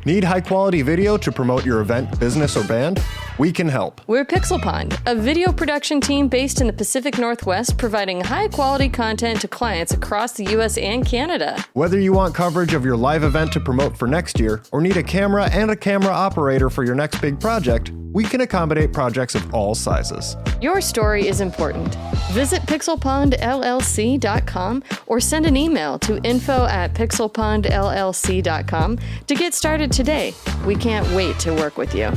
Need high-quality video to promote your event, business, or band? We can help. We're Pixel Pond, a video production team based in the Pacific Northwest, providing high-quality content to clients across the U.S. and Canada. Whether you want coverage of your live event to promote for next year, or need a camera and a camera operator for your next big project, we can accommodate projects of all sizes. Your story is important. Visit pixelpondllc.com or send an email to info@pixelpondllc.com to get started today. We can't wait to work with you.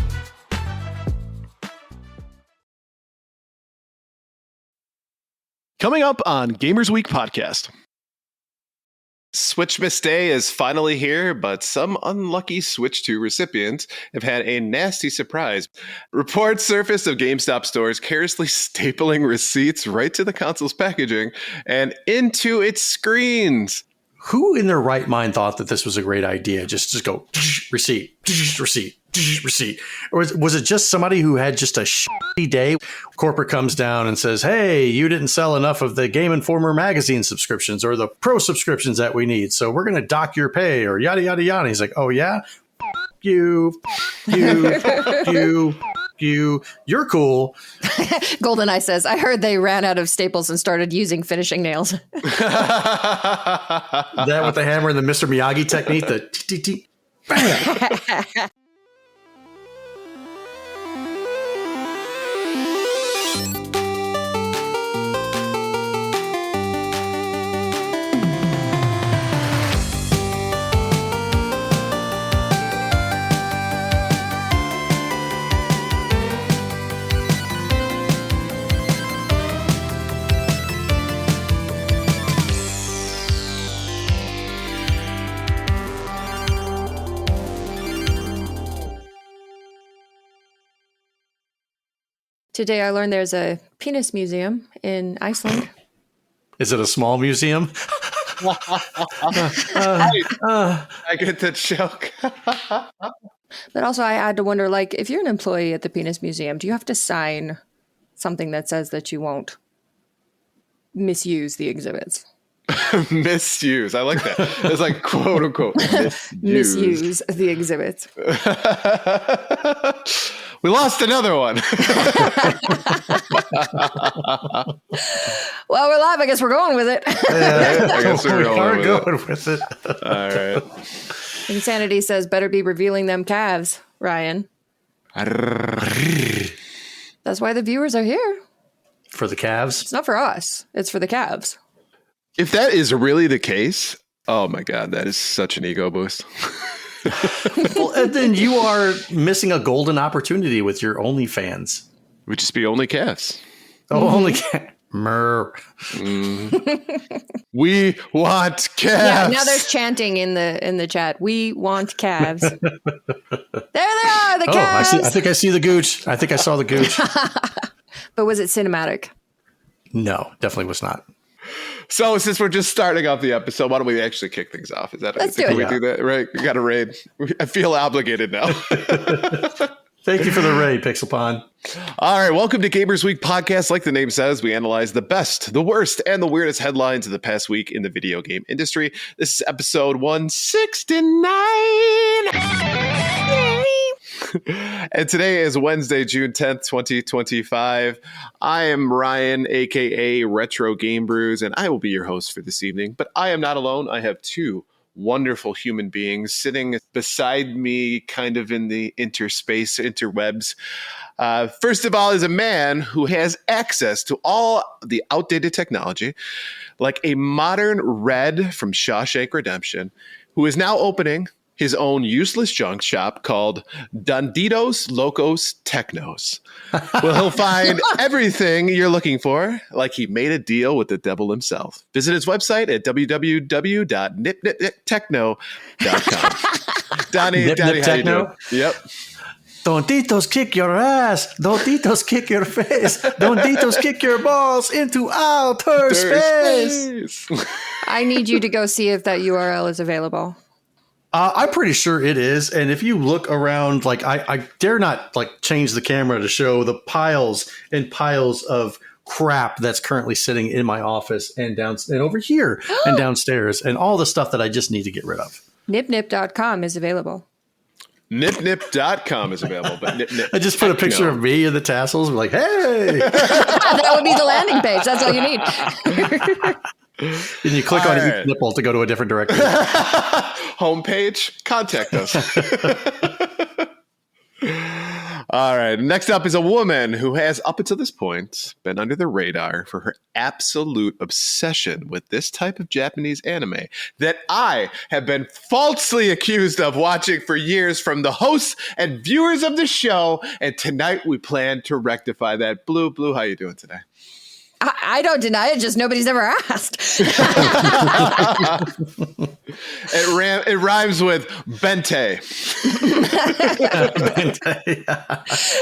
Coming up on Gamers Week podcast. Switchmas Day is finally here, but some unlucky Switch 2 recipients have had a nasty surprise. Reports surfaced of GameStop stores carelessly stapling receipts right to the console's packaging and into its screens. Who in their right mind thought that this was a great idea? Just go, receipt, receipt, receipt. Or was it just somebody who had just a shitty day? Corporate comes down and says, hey, you didn't sell enough of the Game Informer magazine subscriptions or the pro subscriptions that we need, so we're going to dock your pay or yada, yada, yada. He's like, oh, yeah? You, you're cool. GoldenEye says, I heard they ran out of staples and started using finishing nails. That with the hammer and the Mr. Miyagi technique, the t-t-t, bam. Today I learned there's a penis museum in Iceland. Is it a small museum? I get the joke. But also I had to wonder, like, if you're an employee at the penis museum, do you have to sign something that says that you won't misuse the exhibits? Misuse. I like that. It's like quote unquote Misuse the exhibits. We lost another one. Well, we're live. I guess we're going with it. Yeah, I guess we're going with it. All right. Insanity says, better be revealing them calves, Ryan. That's why the viewers are here. For the calves? It's not for us. It's for the calves. If that is really the case, oh my God, that is such an ego boost. Well, and then you are missing a golden opportunity with your OnlyFans. Would just be only calves. Oh, only calves. Mer. We want calves. Yeah, now there's chanting in the chat. We want calves. There they are, the calves. I think I see the gooch. I think I saw the gooch. But was it cinematic? No, definitely was not. So since we're just starting off the episode, why don't we actually kick things off? Is that Let's do it. Can we do that? Right? We got a raid. I feel obligated now. Thank you for the raid, Pixelpon. All right. Welcome to Gamers Week podcast. Like the name says, we analyze the best, the worst, and the weirdest headlines of the past week in the video game industry. This is episode 169. And today is Wednesday, June 10th, 2025. I am Ryan, aka Retro Game Brews, and I will be your host for this evening. But I am not alone. I have two wonderful human beings sitting beside me, kind of in the interwebs. First of all, is a man who has access to all the outdated technology, like a modern Red from Shawshank Redemption, who is now opening his own useless junk shop called Donditos Locos Technos. Well, he'll find everything you're looking for, like he made a deal with the devil himself. Visit his website at www.nipniptechno.com. Donnie, how you doing? Yep. Donditos kick your ass. Donditos kick your face. Donditos kick your balls into outer space. I need you to go see if that URL is available. I'm pretty sure it is. And if you look around, like I dare not like change the camera to show the piles and piles of crap that's currently sitting in my office and down and over here and downstairs and all the stuff that I just need to get rid of. Nipnip.com is available. Nipnip.com is available, but nip I just put a picture of me in the tassels. Like, hey, That would be the landing page. That's all you need. and you click on each nipple to go to a different directory. Homepage, contact us. All right. Next up is a woman who has, up until this point, been under the radar for her absolute obsession with this type of Japanese anime that I have been falsely accused of watching for years from the hosts and viewers of the show. And tonight we plan to rectify that. Blue, how you doing today? I don't deny it, just nobody's ever asked. It rhymes with Bente.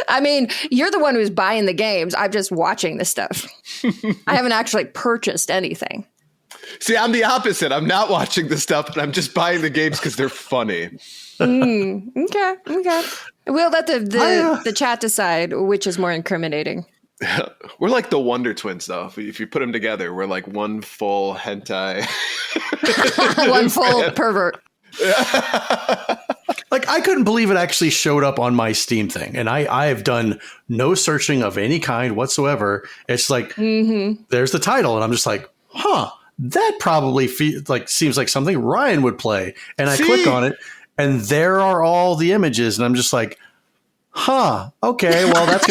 I mean, you're the one who's buying the games. I'm just watching the stuff. I haven't actually purchased anything. See, I'm the opposite. I'm not watching the stuff, but I'm just buying the games because they're funny. Okay. We'll let the chat decide which is more incriminating. We're like the Wonder Twins, though. If you put them together, we're like one full hentai. One full pervert. Like, I couldn't believe it actually showed up on my Steam thing. And I have done no searching of any kind whatsoever. It's like, there's the title. And I'm just like, that probably seems like something Ryan would play. And I click on it, and there are all the images. And I'm just like, okay, well, that's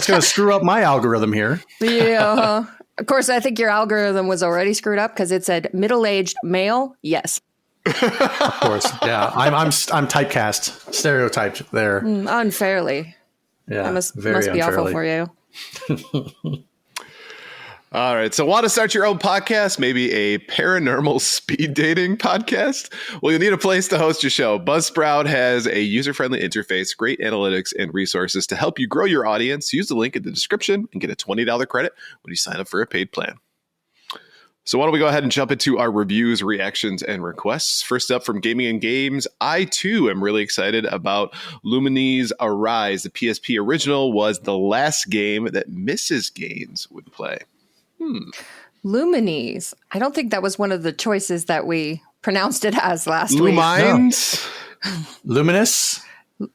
gonna screw up my algorithm here. Yeah. Of course, I think your algorithm was already screwed up because it said middle-aged male. Yes. Of course. Yeah. I'm typecast, stereotyped there. Unfairly. Yeah. That must very be awful unfairly. for you. All right. So want to start your own podcast? Maybe a paranormal speed dating podcast? Well, you'll need a place to host your show. Buzzsprout has a user-friendly interface, great analytics, and resources to help you grow your audience. Use the link in the description and get a $20 credit when you sign up for a paid plan. So why don't we go ahead and jump into our reviews, reactions, and requests. First up from Gaming and Games, I too am really excited about Lumines Arise. The PSP original was the last game that Mrs. Gaines would play. Lumines. I don't think that was one of the choices that we pronounced it as last week. Lumines? Luminous?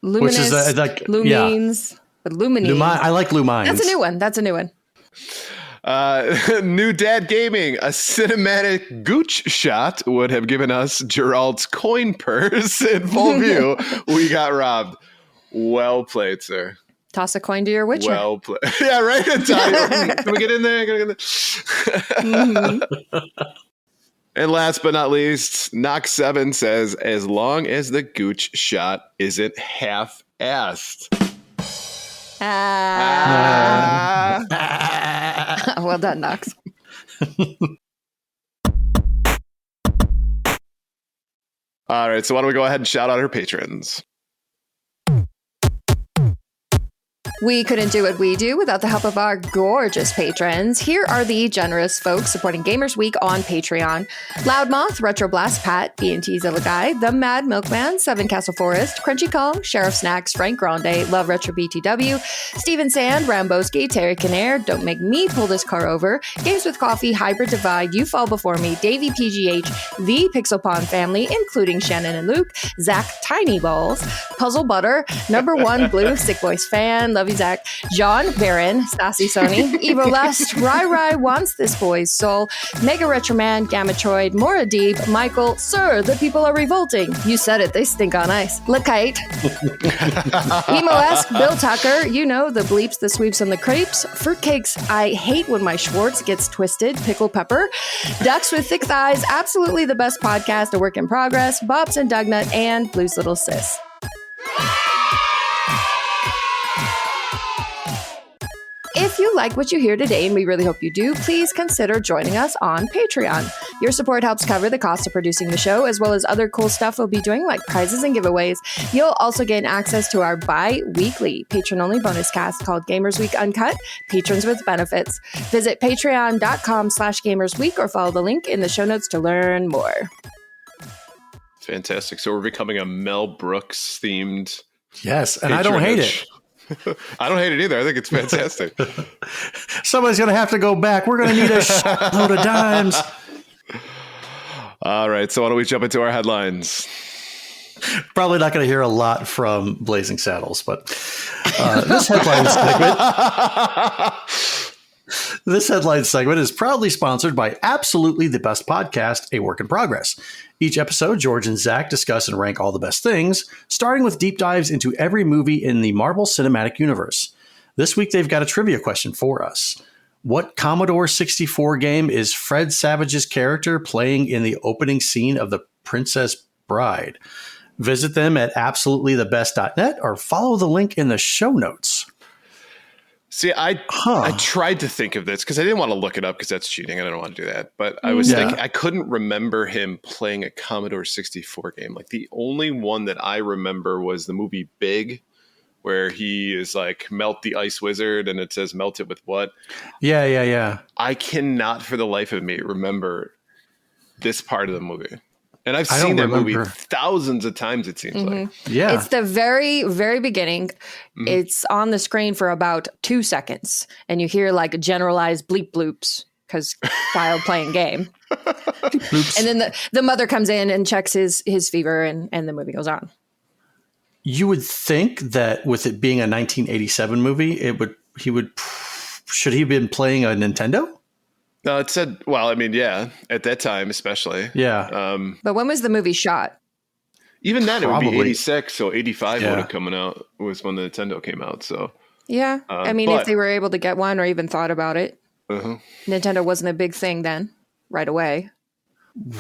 Luminous, which is like Lumines. But Lumines. I like Lumines. That's a new one. New Dad Gaming, a cinematic gooch shot would have given us Gerald's coin purse in full view. We got robbed. Well played, sir. Toss a coin to your Witcher. Well played. Yeah, right. Can we get in there? And last but not least, Knox7 says, as long as the gooch shot isn't half-assed. Well done, Knox. All right, so why don't we go ahead and shout out our patrons? We couldn't do what we do without the help of our gorgeous patrons. Here are the generous folks supporting Gamers Week on Patreon. Loudmouth, Retro Blast Pat, B&T Zilla Guy, The Mad Milkman, Seven Castle Forest, Crunchy Kong, Sheriff Snacks, Frank Grande, Love Retro BTW, Steven Sand, Ramboski, Terry Kinnair, Don't Make Me Pull This Car Over, Games with Coffee, Hybrid Divide, You Fall Before Me, Davey PGH, The Pixel Pond Family, including Shannon and Luke, Zach Tiny Balls, Puzzle Butter, Number One Blue, Sick Voice Fan, Love You Zach, John Barron, Sassy Sony, Evo Lust, Rai Wants This Boy's Soul, Mega Retroman, Gamatroid, Mora Deep, Michael, Sir, the people are revolting. You said it, they stink on ice. Lakite, Emo-esque, Bill Tucker, you know, the bleeps, the sweeps, and the crepes, Fruitcakes, I hate when my Schwartz gets twisted, Pickle Pepper, Ducks with Thick Thighs, absolutely the best podcast, a work in progress, Bobs and Dugnut, and Blue's Little Sis. If you like what you hear today, and we really hope you do, please consider joining us on Patreon. Your support helps cover the cost of producing the show, as well as other cool stuff we'll be doing, like prizes and giveaways. You'll also gain access to our bi-weekly patron-only bonus cast called Gamers Week Uncut, Patrons with Benefits. Visit patreon.com/gamersweek or follow the link in the show notes to learn more. Fantastic. So we're becoming a Mel Brooks themed. Yes, and I don't hate it. I don't hate it either. I think it's fantastic. Somebody's going to have to go back. We're going to need a load of dimes. All right. So why don't we jump into our headlines? Probably not going to hear a lot from Blazing Saddles, but this headline segment is proudly sponsored by Absolutely the Best Podcast, a work in progress. Each episode, George and Zach discuss and rank all the best things, starting with deep dives into every movie in the Marvel Cinematic Universe. This week, they've got a trivia question for us. What Commodore 64 game is Fred Savage's character playing in the opening scene of The Princess Bride? Visit them at absolutelythebest.net or follow the link in the show notes. See, I tried to think of this because I didn't want to look it up because that's cheating. I don't want to do that. But I was thinking, I couldn't remember him playing a Commodore 64 game. Like the only one that I remember was the movie Big, where he is like, melt the ice wizard, and it says melt it with what? Yeah. I cannot for the life of me remember this part of the movie. And I've seen that movie thousands of times, it seems like. Yeah. It's the very, very beginning. It's on the screen for about 2 seconds. And you hear like generalized bleep bloops because child playing game. And then the mother comes in and checks his fever and the movie goes on. You would think that with it being a 1987 movie, should he have been playing a Nintendo? No, it said, well, I mean, yeah, at that time, especially. Yeah. But when was the movie shot? Even then, Probably. it would be 86, so 85 would have coming out was when the Nintendo came out. So Yeah. I mean, if they were able to get one or even thought about it. Nintendo wasn't a big thing then, right away.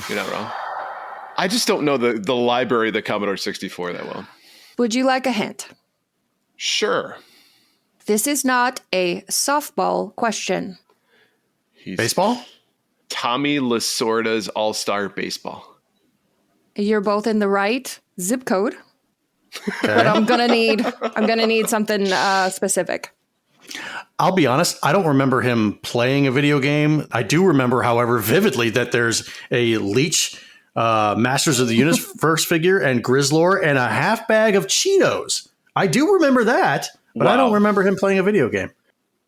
You're not wrong. I just don't know the library of the Commodore 64 that well. Would you like a hint? Sure. This is not a softball question. Baseball? Tommy Lasorda's All-Star Baseball. You're both in the right zip code. But I'm gonna need something specific. I'll be honest, I don't remember him playing a video game. I do remember, however, vividly that there's a Leech Masters of the Universe figure and Grizzlor and a half bag of Cheetos. I do remember that, but I don't remember him playing a video game.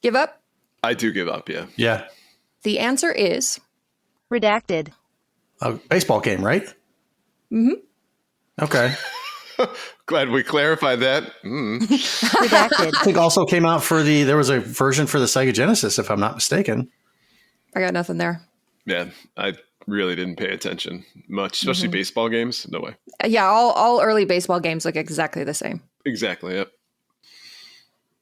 Give up? I do give up, yeah. Yeah. The answer is redacted. A baseball game, right? Mm-hmm. Okay. Glad we clarified that. Redacted. I think also came out there was a version for the Sega Genesis, if I'm not mistaken. I got nothing there. Yeah, I really didn't pay attention much, especially baseball games. No way. Yeah, all early baseball games look exactly the same. Exactly, yep.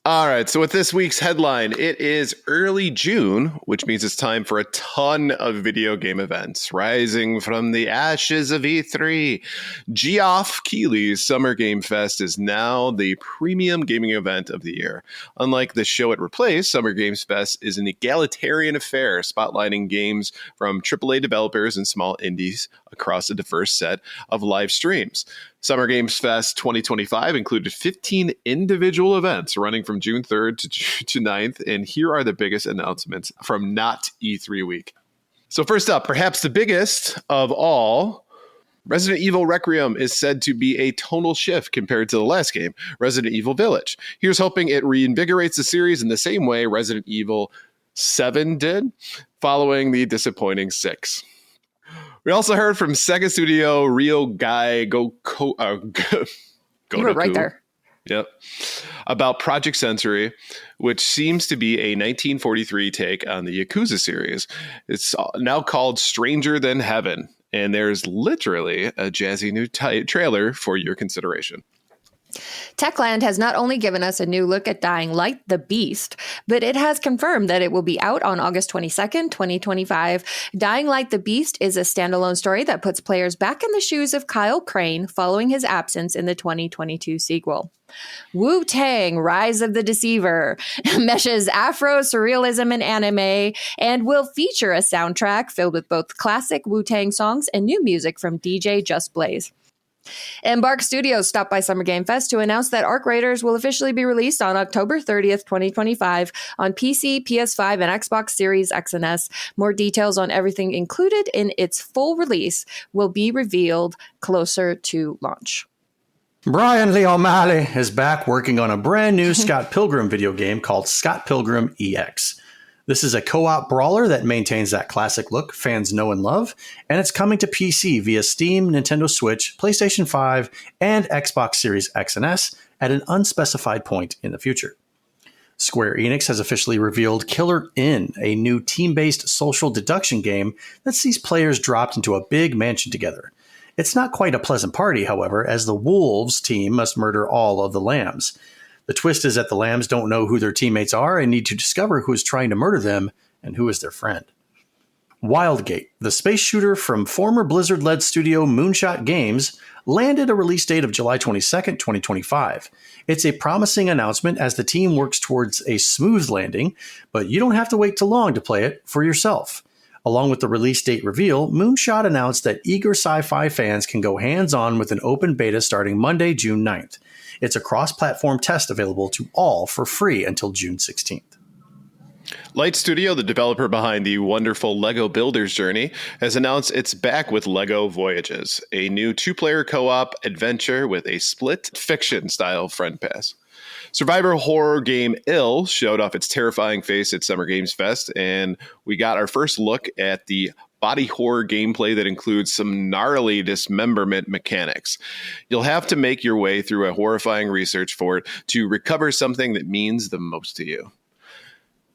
All right, so with this week's headline, it is early June, which means it's time for a ton of video game events. Rising from the ashes of E3, Geoff Keighley's Summer Game Fest is now the premium gaming event of the year. Unlike the show it replaced, Summer Games Fest is an egalitarian affair, spotlighting games from AAA developers and small indies across a diverse set of live streams. Summer Games Fest 2025 included 15 individual events running from June 3rd to 9th, and here are the biggest announcements from not E3 week. So first up, perhaps the biggest of all, Resident Evil Requiem is said to be a tonal shift compared to the last game, Resident Evil Village. Here's hoping it reinvigorates the series in the same way Resident Evil 7 did, following the disappointing 6. We also heard from Sega studio Ryogai You were right there. Yep. About Project Sensory, which seems to be a 1943 take on the Yakuza series. It's now called Stranger Than Heaven, and there's literally a jazzy new trailer for your consideration. Techland has not only given us a new look at Dying Light, the Beast, but it has confirmed that it will be out on August 22nd, 2025. Dying Light, the Beast is a standalone story that puts players back in the shoes of Kyle Crane following his absence in the 2022 sequel. Wu-Tang, Rise of the Deceiver, meshes Afro, surrealism, and anime, and will feature a soundtrack filled with both classic Wu-Tang songs and new music from DJ Just Blaze. Embark Studios stopped by Summer Game Fest to announce that Arc Raiders will officially be released on October 30th, 2025 on PC, PS5, and Xbox Series X and S. More details on everything included in its full release will be revealed closer to launch. Brian Lee O'Malley is back working on a brand new Scott Pilgrim video game called Scott Pilgrim EX. This is a co-op brawler that maintains that classic look fans know and love, and it's coming to PC via Steam, Nintendo Switch, PlayStation 5, and Xbox Series X and S at an unspecified point in the future. Square Enix has officially revealed Killer In, a new team-based social deduction game that sees players dropped into a big mansion together. It's not quite a pleasant party, however, as the Wolves team must murder all of the lambs. The twist is that the lambs don't know who their teammates are and need to discover who is trying to murder them and who is their friend. Wildgate, the space shooter from former Blizzard-led studio Moonshot Games, landed a release date of July 22nd, 2025. It's a promising announcement as the team works towards a smooth landing, but you don't have to wait too long to play it for yourself. Along with the release date reveal, Moonshot announced that eager sci-fi fans can go hands-on with an open beta starting Monday, June 9th. It's a cross-platform test available to all for free until June 16th. Light Studio, the developer behind the wonderful LEGO Builder's Journey, has announced it's back with LEGO Voyages, a new two-player co-op adventure with a split fiction-style friend pass. Survivor horror game Ill showed off its terrifying face at Summer Games Fest, and we got our first look at the body horror gameplay that includes some gnarly dismemberment mechanics. You'll have to make your way through a horrifying research for it to recover something that means the most to you.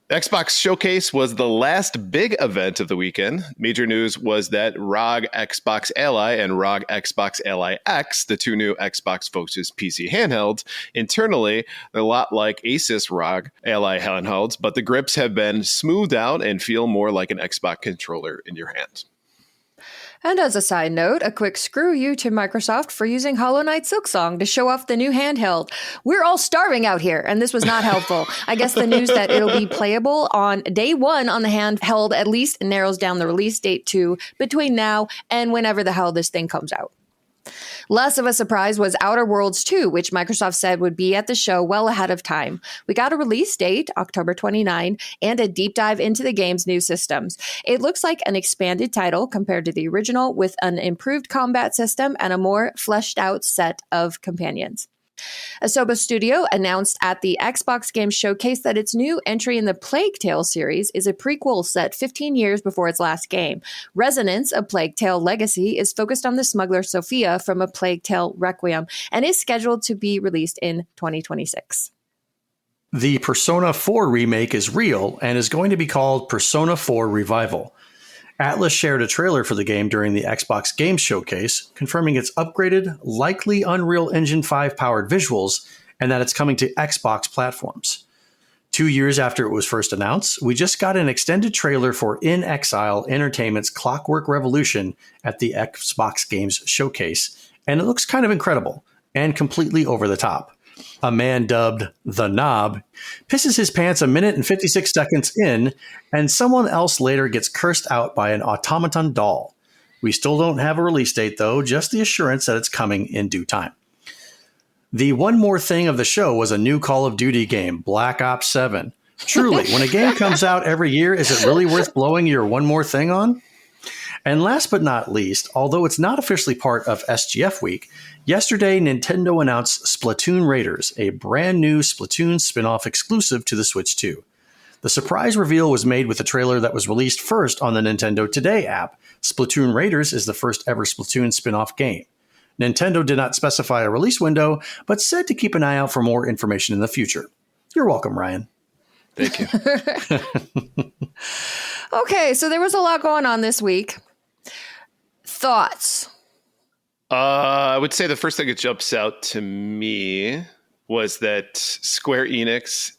The Xbox Showcase was the last big event of the weekend. Major news was that ROG Xbox Ally and ROG Xbox Ally X, the two new Xbox-focused PC handhelds, internally, they're a lot like Asus ROG Ally handhelds, but the grips have been smoothed out and feel more like an Xbox controller in your hands. And as a side note, a quick screw you to Microsoft for using Hollow Knight Silksong to show off the new handheld. We're all starving out here, and this was not helpful. I guess the news that it'll be playable on day one on the handheld at least narrows down the release date to between now and whenever the hell this thing comes out. Less of a surprise was Outer Worlds 2, which Microsoft said would be at the show well ahead of time. We got a release date, October 29, and a deep dive into the game's new systems. It looks like an expanded title compared to the original, with an improved combat system and a more fleshed out set of companions. Asobo Studio announced at the Xbox Game Showcase that its new entry in the Plague Tale series is a prequel set 15 years before its last game. Resonance, a Plague Tale legacy, is focused on the smuggler Sophia from A Plague Tale Requiem and is scheduled to be released in 2026. The Persona 4 remake is real and is going to be called Persona 4 Revival. Atlas shared a trailer for the game during the Xbox Game Showcase, confirming its upgraded, likely Unreal Engine 5 powered visuals, and that it's coming to Xbox platforms. 2 years after it was first announced, we just got an extended trailer for In Exile Entertainment's Clockwork Revolution at the Xbox Games Showcase, and it looks kind of incredible and completely over the top. A man dubbed The Knob pisses his pants a minute and 56 seconds in, and someone else later gets cursed out by an automaton doll. We still don't have a release date, though, just the assurance that it's coming in due time. The one more thing of the show was a new Call of Duty game, Black Ops 7. Truly, when a game comes out every year, is it really worth blowing your one more thing on? And last but not least, although it's not officially part of SGF Week, yesterday Nintendo announced Splatoon Raiders, a brand new Splatoon spin-off exclusive to the Switch 2. The surprise reveal was made with a trailer that was released first on the Nintendo Today app. Splatoon Raiders is the first ever Splatoon spin-off game. Nintendo did not specify a release window, but said to keep an eye out for more information in the future. You're welcome, Ryan. Thank you. Okay, so there was a lot going on this week. Thoughts? I would say the first thing that jumps out to me was that Square Enix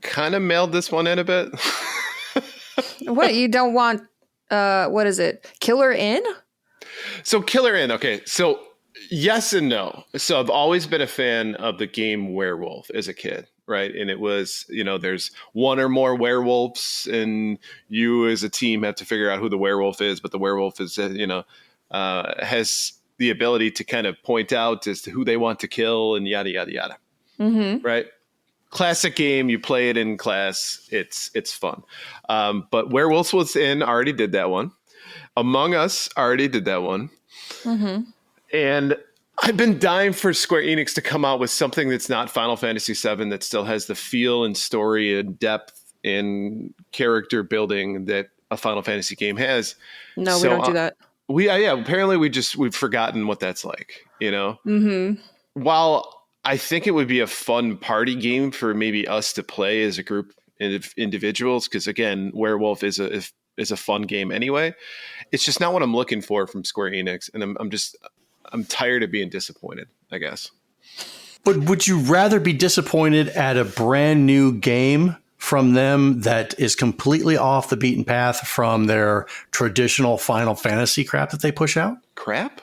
kind of mailed this one in a bit. What, you don't want, what is it, Killer In? So Killer In, okay. So yes and no. So I've always been a fan of the game Werewolf as a kid, right? And it was, there's one or more werewolves and you as a team have to figure out who the werewolf is, but the werewolf is, has the ability to kind of point out as to who they want to kill and yada, yada, yada. Mm-hmm. Right? Classic game. You play it in class. It's fun. But Werewolves Within already did that one. Among Us already did that one. Mm-hmm. And I've been dying for Square Enix to come out with something that's not Final Fantasy VII, that still has the feel and story and depth in character building that a Final Fantasy game has. No, we don't do that. Apparently we've forgotten what that's like, Mm-hmm. While I think it would be a fun party game for maybe us to play as a group of individuals, because again, Werewolf is a fun game anyway. It's just not what I'm looking for from Square Enix, and I'm tired of being disappointed, I guess. But would you rather be disappointed at a brand new game from them that is completely off the beaten path from their traditional Final Fantasy crap that they push out? Crap?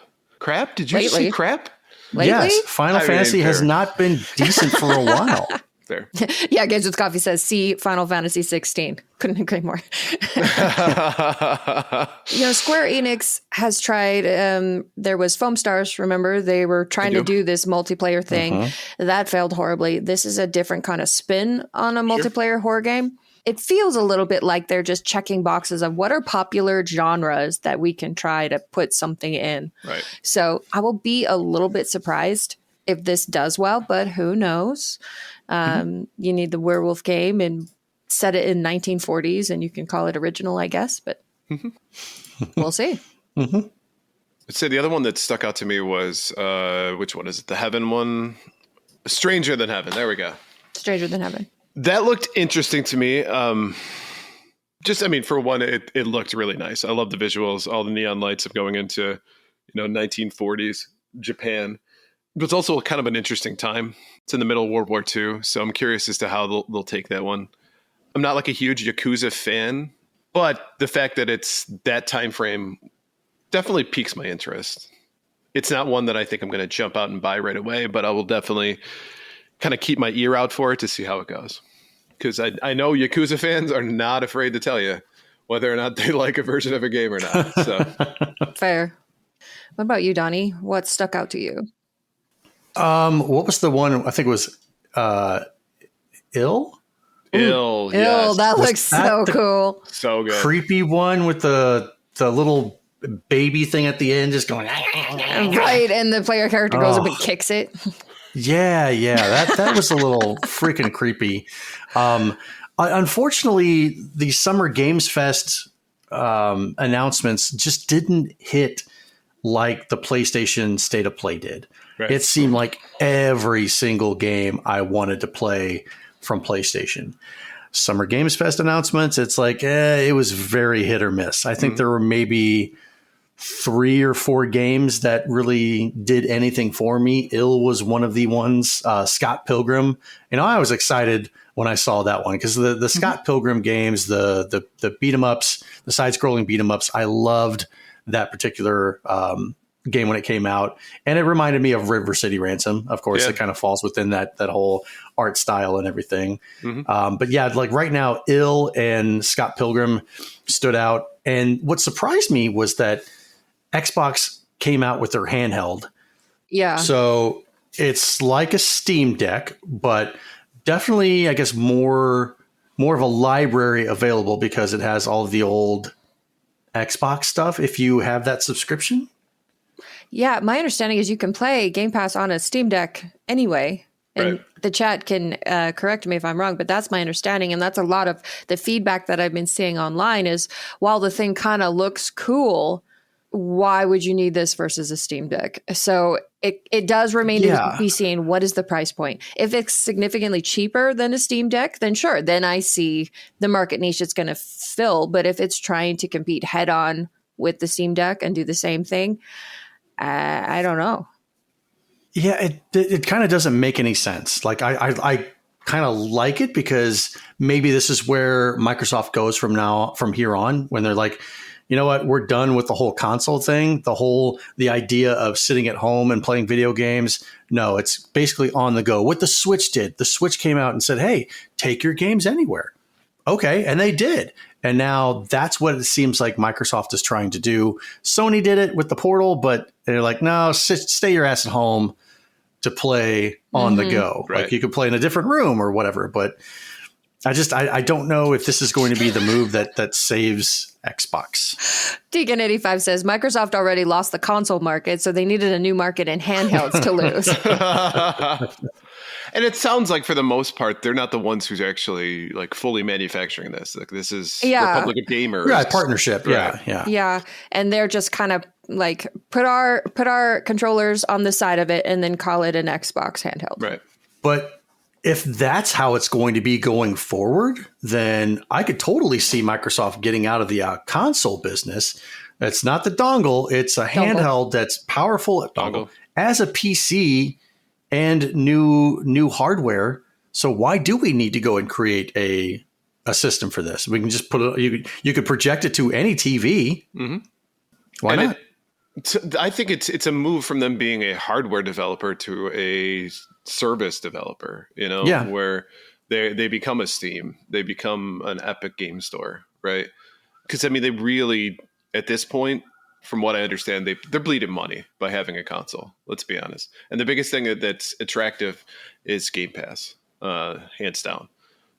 Did you just say crap? Lately? Yes, Final Fantasy has not been decent for a while. Fair. Yeah, Games with Coffee says, see Final Fantasy 16. Couldn't agree more. Square Enix has tried, there was Foam Stars, remember? They were trying to do this multiplayer thing. Mm-hmm. That failed horribly. This is a different kind of spin on a multiplayer horror game. It feels a little bit like they're just checking boxes of what are popular genres that we can try to put something in. Right. So I will be a little bit surprised if this does well, but who knows? You need the werewolf game and set it in 1940s and you can call it original, I guess, but we'll see. Mm-hmm. I'd say the other one that stuck out to me was, which one is it? The Heaven one? Stranger Than Heaven. There we go. Stranger Than Heaven. That looked interesting to me. For one, it looked really nice. I love the visuals, all the neon lights of going into, 1940s Japan. But it's also kind of an interesting time. It's in the middle of World War II, so I'm curious as to how they'll take that one. I'm not like a huge Yakuza fan, but the fact that it's that time frame definitely piques my interest. It's not one that I think I'm going to jump out and buy right away, but I will definitely kind of keep my ear out for it to see how it goes. Because I know Yakuza fans are not afraid to tell you whether or not they like a version of a game or not. So. Fair. What about you, Donnie? What stuck out to you? What was the one? I think it was Ill. Ill. Yes. That looks so cool. So good. Creepy one with the little baby thing at the end, just going right, and the player character goes up and kicks it. Yeah. That was a little freaking creepy. Unfortunately, the Summer Games Fest announcements just didn't hit like the PlayStation State of Play did. Right. It seemed like every single game I wanted to play from PlayStation. Summer Games Fest announcements, it's like, it was very hit or miss. I think there were maybe 3 or 4 games that really did anything for me. Ill was one of the ones. Scott Pilgrim. I was excited when I saw that one because the Scott Pilgrim games, the beat 'em ups, the side-scrolling beat 'em ups, I loved that particular game when it came out, and it reminded me of River City Ransom. Of course, it kind of falls within that whole art style and everything. But yeah, like right now, Ill and Scott Pilgrim stood out. And what surprised me was that Xbox came out with their handheld. Yeah. So it's like a Steam Deck, but definitely, I guess, more of a library available because it has all of the old Xbox stuff if you have that subscription. Yeah, my understanding is you can play Game Pass on a Steam Deck anyway. And the chat can correct me if I'm wrong, but that's my understanding. And that's a lot of the feedback that I've been seeing online is while the thing kind of looks cool, why would you need this versus a Steam Deck? So it does remain to be seen. What is the price point? If it's significantly cheaper than a Steam Deck, then sure. Then I see the market niche it's going to fill. But if it's trying to compete head on with the Steam Deck and do the same thing, I don't know. Yeah, it kind of doesn't make any sense. Like I kind of like it because maybe this is where Microsoft goes from here on when they're like, you know what, we're done with the whole console thing, the idea of sitting at home and playing video games. No, it's basically on the go. What the Switch did, the Switch came out and said, hey, take your games anywhere. Okay, and they did. And now that's what it seems like Microsoft is trying to do. Sony did it with the Portal, but they're like, no, stay your ass at home to play on the go. Right. Like you could play in a different room or whatever. But I don't know if this is going to be the move that saves Xbox. Deacon85 says Microsoft already lost the console market, so they needed a new market in handhelds to lose. And it sounds like for the most part, they're not the ones who's actually like fully manufacturing this. Like this is Republic of Gamers. Yeah, partnership. Right. Yeah. And they're just kind of like put our controllers on the side of it and then call it an Xbox handheld. Right. But if that's how it's going to be going forward, then I could totally see Microsoft getting out of the console business. It's not the dongle. It's a handheld that's powerful Dongle. as a PC and new hardware. So why do we need to go and create a system for this? We can just put it. You could project it to any TV. Mm-hmm. Why not? I think it's a move from them being a hardware developer to a service developer. Where they become a Steam, they become an Epic Game Store, right? Because I mean, they really at this point, from what I understand, they're bleeding money by having a console. Let's be honest. And the biggest thing that's attractive is Game Pass, hands down.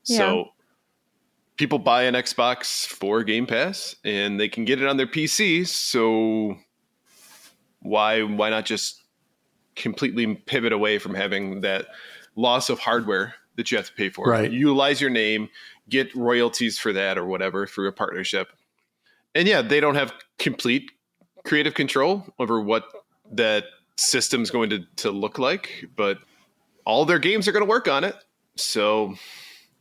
Yeah. So people buy an Xbox for Game Pass, and they can get it on their PC. So why not just completely pivot away from having that loss of hardware that you have to pay for? Right. Utilize your name, get royalties for that or whatever through a partnership. And yeah, they don't have complete creative control over what that system's going to look like, but all their games are going to work on it. So,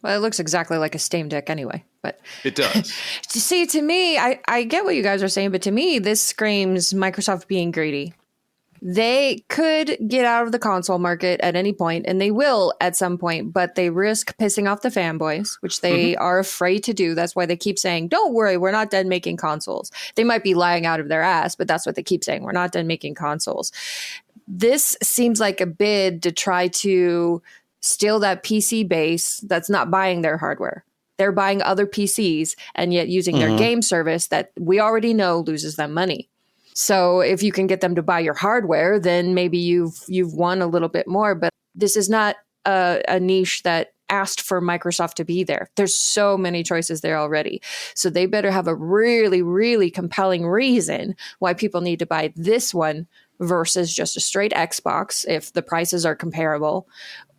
well, it looks exactly like a Steam Deck anyway, but it does. See, to me, I get what you guys are saying, but to me, this screams Microsoft being greedy. They could get out of the console market at any point, and they will at some point, but they risk pissing off the fanboys, which they are afraid to do. That's why they keep saying, don't worry, we're not done making consoles. They might be lying out of their ass, but that's what they keep saying. We're not done making consoles. This seems like a bid to try to steal that PC base that's not buying their hardware. They're buying other PCs and yet using their game service that we already know loses them money. So if you can get them to buy your hardware, then maybe you've won a little bit more. But this is not a niche that asked for Microsoft to be there. There's so many choices there already. So they better have a really, really compelling reason why people need to buy this one versus just a straight Xbox if the prices are comparable,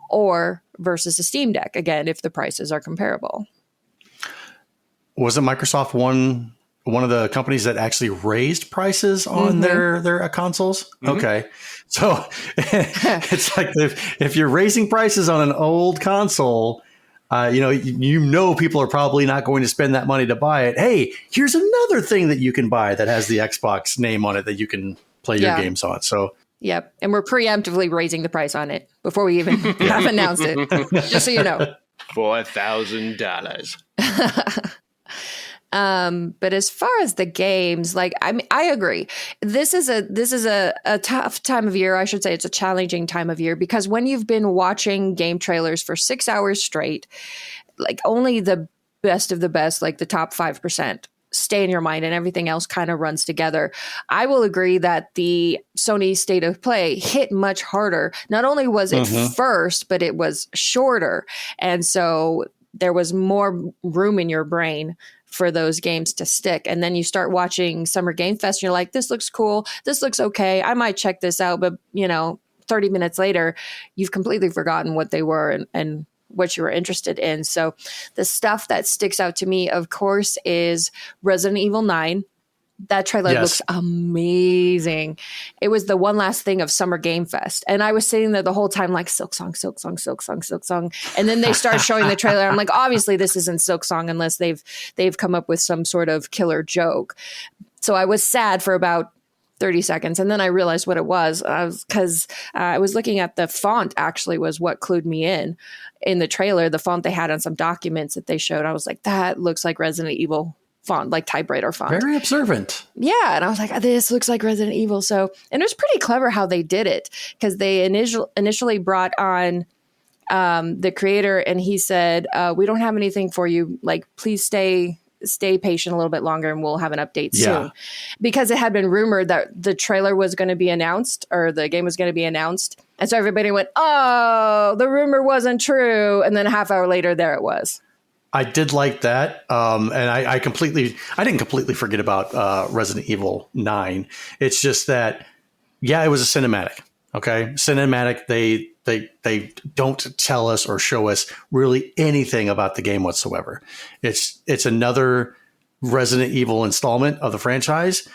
or versus a Steam Deck, again, if the prices are comparable. Wasn't Microsoft one of the companies that actually raised prices on their consoles? Okay. So it's like if you're raising prices on an old console, people are probably not going to spend that money to buy it. Hey, here's another thing that you can buy that has the Xbox name on it that you can play your games on. So yep. And we're preemptively raising the price on it before we even have announced it, just so you know. $4,000. But as far as the games, like, I agree. This is a tough time of year. I should say it's a challenging time of year because when you've been watching game trailers for 6 hours straight, like only the best of the best, like the top 5% stay in your mind and everything else kind of runs together. I will agree that the Sony State of Play hit much harder. Not only was it first, but it was shorter. And so there was more room in your brain for those games to stick. And then you start watching Summer Game Fest and you're like, this looks cool. This looks okay. I might check this out. But 30 minutes later, you've completely forgotten what they were and what you were interested in. So the stuff that sticks out to me, of course, is Resident Evil 9. That trailer looks amazing. It was the one last thing of Summer Game Fest. And I was sitting there the whole time like, Silk Song, Silk Song, Silk Song, Silk Song. And then they start showing the trailer. I'm like, obviously this isn't Silk Song unless they've come up with some sort of killer joke. So I was sad for about 30 seconds. And then I realized what it was. Because I was looking at the font actually was what clued me in the trailer. The font they had on some documents that they showed. I was like, that looks like Resident Evil font, like typewriter font. Very observant. Yeah. And I was like, this looks like Resident Evil. So, and it was pretty clever how they did it because they initially brought on the creator and he said, we don't have anything for you. Like, please stay patient a little bit longer and we'll have an update soon. Because it had been rumored that the trailer was going to be announced or the game was going to be announced. And so everybody went, oh, the rumor wasn't true. And then a half hour later, there it was. I did like that. And I didn't completely forget about Resident Evil 9. It's just that, it was a cinematic. Okay. Cinematic. They don't tell us or show us really anything about the game whatsoever. It's another Resident Evil installment of the franchise.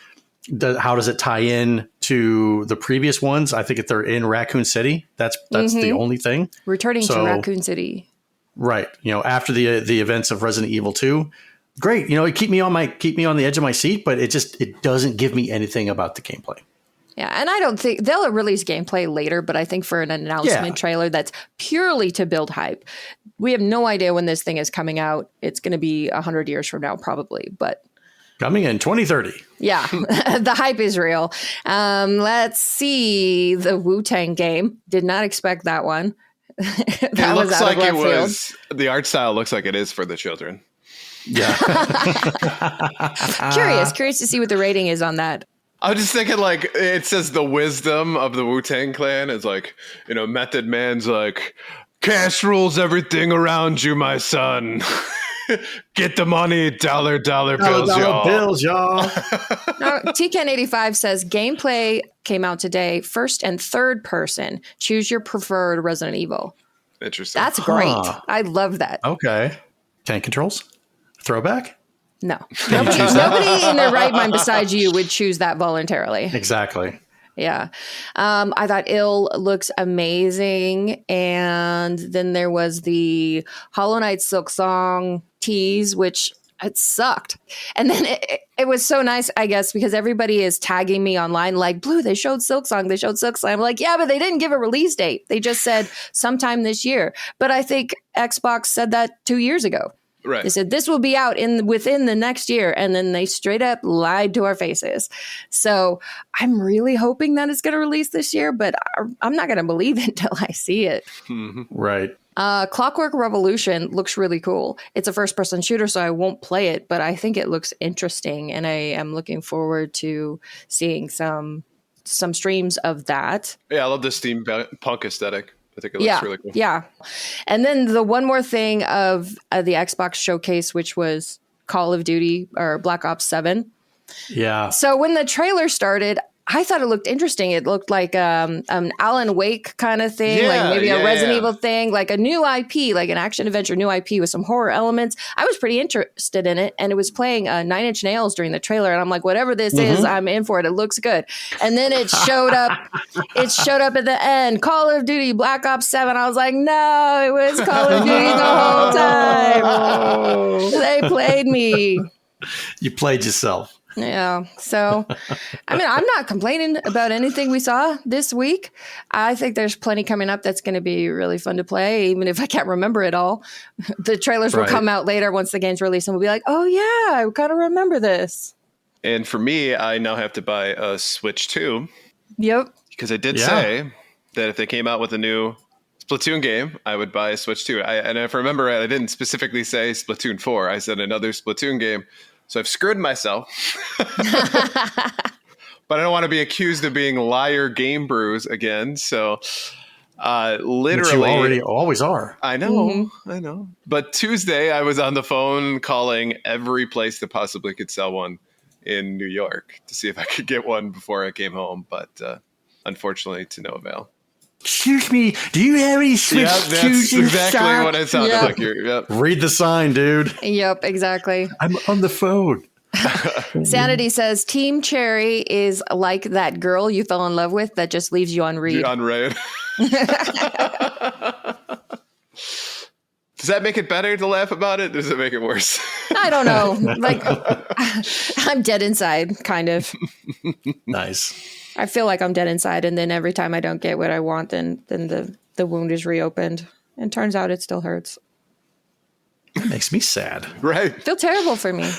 How does it tie in to the previous ones? I think if they're in Raccoon City, that's the only thing. Returning to Raccoon City. Right. After the events of Resident Evil 2. Great. It keep me on the edge of my seat, but it doesn't give me anything about the gameplay. Yeah, and I don't think they'll release gameplay later, but I think for an announcement trailer that's purely to build hype. We have no idea when this thing is coming out. It's going to be 100 years from now, probably, but coming in 2030. Yeah, the hype is real. Let's see the Wu-Tang game. Did not expect that one. It looks like it was. The art style looks like it is for the children. Yeah. Curious to see what the rating is on that. I was just thinking, like, it says the wisdom of the Wu-Tang Clan is like, Method Man's like, cash rules everything around you, my son. Get the money, dollar bills, y'all. Bills, y'all. Now, TCan85 says gameplay came out today, first and third person. Choose your preferred Resident Evil. Interesting. That's great. I love that. Okay. Tank controls? Throwback? No. Nobody in their right mind besides you would choose that voluntarily. Exactly. Yeah. I thought Ill looks amazing. And then there was the Hollow Knight Silk Song tease, which it sucked. And then it was so nice, I guess, because everybody is tagging me online like, Blue, they showed Silk Song. I'm like, yeah, but they didn't give a release date. They just said sometime this year. But I think Xbox said that 2 years ago. Right. They said this will be out within the next year, and then they straight up lied to our faces. So I'm really hoping that it's going to release this year, but I'm not going to believe it until I see it. Right. Clockwork Revolution looks really cool. It's a first-person shooter, so I won't play it, but I think it looks interesting, and I am looking forward to seeing some streams of that. Yeah, I love the steampunk aesthetic. I think it looks really cool. Yeah. And then the one more thing of the Xbox showcase, which was Call of Duty or Black Ops 7. Yeah. So when the trailer started, I thought it looked interesting. It looked like an Alan Wake kind of thing, like maybe a Resident Evil thing, like a new IP, like an action adventure new IP with some horror elements. I was pretty interested in it, and it was playing Nine Inch Nails during the trailer, and I'm like, whatever this is, I'm in for it. It looks good. And then it showed up. It showed up at the end, Call of Duty Black Ops 7. I was like, no, it was Call of Duty the whole time. They played me. You played yourself. Yeah. So, I mean, I'm not complaining about anything we saw this week. I think there's plenty coming up that's going to be really fun to play, even if I can't remember it all. The trailers will come out later once the game's released, and we'll be like, oh, yeah, I kind of remember this. And for me, I now have to buy a Switch 2. Yep. Because I did say that if they came out with a new Splatoon game, I would buy a Switch 2. And if I remember right, I didn't specifically say Splatoon 4. I said another Splatoon game. So I've screwed myself, but I don't want to be accused of being liar game brews again. So literally, which you already always are. I know, I know. But Tuesday I was on the phone calling every place that possibly could sell one in New York to see if I could get one before I came home. But unfortunately to no avail. Excuse me, do you have any Switch 2s? That's exactly what it sounded like. Read the sign, dude. Yep, exactly. I'm on the phone. Sanity says Team Cherry is like that girl you fell in love with that just leaves you on read. Does that make it better to laugh about it? Does it make it worse? I don't know. Like, I'm dead inside, kind of. Nice. I feel like I'm dead inside, and then every time I don't get what I want, then the wound is reopened. And turns out it still hurts. It makes me sad. Right. Feel terrible for me.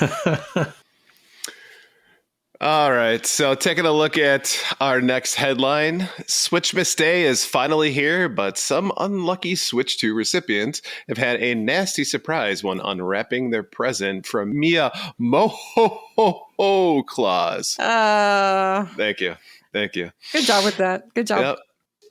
All right. So taking a look at our next headline, Switchmas Day is finally here, but some unlucky Switch 2 recipients have had a nasty surprise when unwrapping their present from Mia Moho Claus. Thank you. Good job with that. Good job. Yep.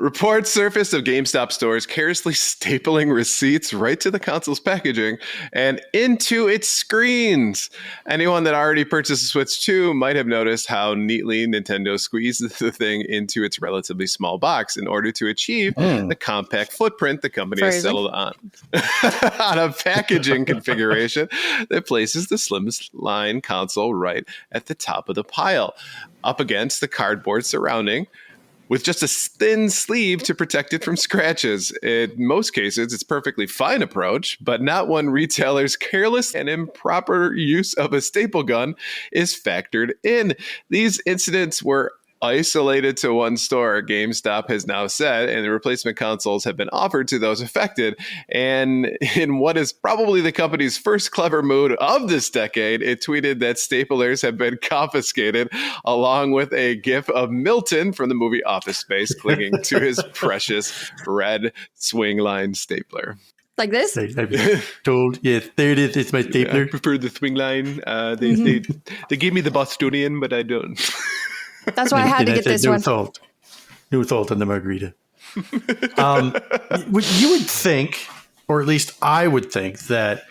Reports surfaced of GameStop stores carelessly stapling receipts right to the console's packaging and into its screens. Anyone that already purchased a Switch 2 might have noticed how neatly Nintendo squeezed the thing into its relatively small box in order to achieve the compact footprint the company has settled on. On a packaging configuration that places the slimline console right at the top of the pile, up against the cardboard surrounding, with just a thin sleeve to protect it from scratches. In most cases, it's a perfectly fine approach, but not when retailers' careless and improper use of a staple gun is factored in. These incidents were isolated to one store, GameStop has now said, and the replacement consoles have been offered to those affected. And in what is probably the company's first clever move of this decade, it tweeted that staplers have been confiscated, along with a gif of Milton from the movie Office Space clinging to his precious red swing line stapler. Like this? I've told, yes, there it is. It's my stapler. I prefer the swing line. They gave me the Bostonian, but I don't. That's why I had to get this one. No salt on the margarita. You would think, or at least I would think, that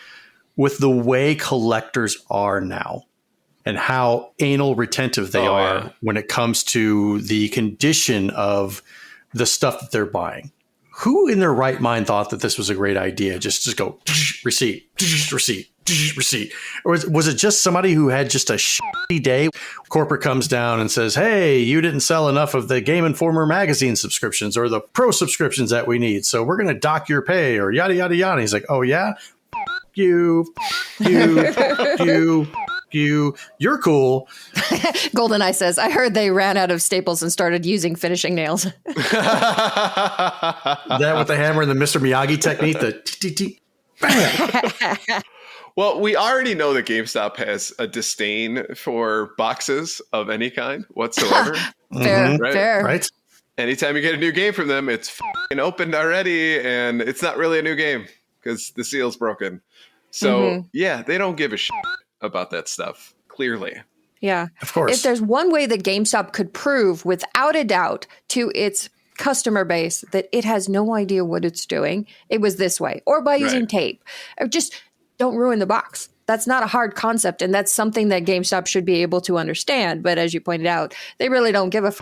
with the way collectors are now and how anal retentive they are when it comes to the condition of the stuff that they're buying, who in their right mind thought that this was a great idea? Just go receipt, receipt, receipt. Or was it just somebody who had just a shitty day? Corporate comes down and says, hey, you didn't sell enough of the Game Informer magazine subscriptions or the pro subscriptions that we need, so we're going to dock your pay, or yada, yada, yada. He's like, oh, yeah? You, you're cool. GoldenEye says, I heard they ran out of staples and started using finishing nails. That with the hammer and the Mr. Miyagi technique, the bam. Well, we already know that GameStop has a disdain for boxes of any kind whatsoever. Fair, right? fair. Right? Anytime you get a new game from them, it's opened already, and it's not really a new game because the seal's broken. So, yeah, they don't give a shit about that stuff, clearly. Yeah. Of course. If there's one way that GameStop could prove without a doubt to its customer base that it has no idea what it's doing, it was this way, or by using tape. Or just don't ruin the box. That's not a hard concept, and that's something that GameStop should be able to understand. But as you pointed out, they really don't give a f***.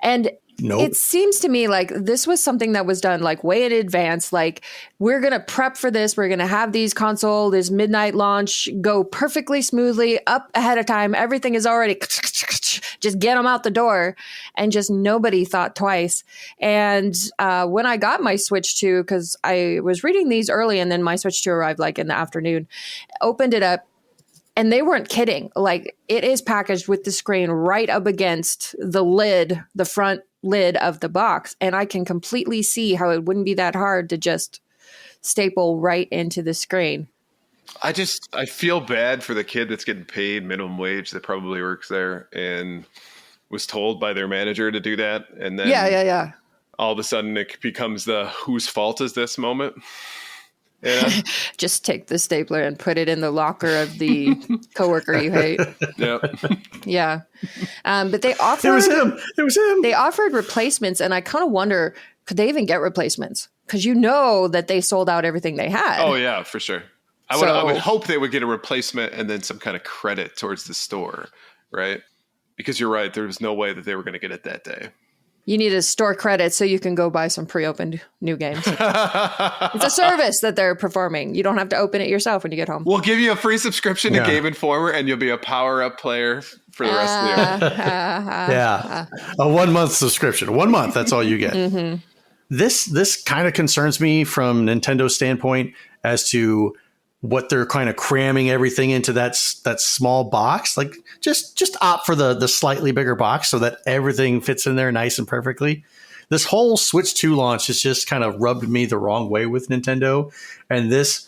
And it seems to me like this was something that was done like way in advance. Like, we're going to prep for this. We're going to have these this midnight launch go perfectly smoothly up ahead of time. Everything is already just get them out the door, and just nobody thought twice. And when I got my Switch 2, because I was reading these early and then my Switch 2 arrived like in the afternoon, opened it up. And they weren't kidding. Like, it is packaged with the screen right up against the lid, the front lid of the box. And I can completely see how it wouldn't be that hard to just staple right into the screen. I feel bad for the kid that's getting paid minimum wage that probably works there and was told by their manager to do that. And then all of a sudden it becomes the whose fault is this moment. Yeah. Just take the stapler and put it in the locker of the coworker you hate. Yeah. Yeah. But they offered... It was him. They offered replacements, and I kind of wonder, could they even get replacements? Because you know that they sold out everything they had. Oh, yeah, for sure. I would hope they would get a replacement and then some kind of credit towards the store, right? Because you're right, there was no way that they were going to get it that day. You need a store credit so you can go buy some pre-opened new games. It's a service that they're performing. You don't have to open it yourself when you get home. We'll give you a free subscription to Game Informer, and you'll be a power-up player for the rest of the year. A 1 month subscription. 1 month, that's all you get. This kind of concerns me from Nintendo's standpoint as to what they're kind of cramming everything into that small box. Like, just opt for the slightly bigger box so that everything fits in there nice and perfectly. This whole Switch 2 launch has just kind of rubbed me the wrong way with Nintendo. And this,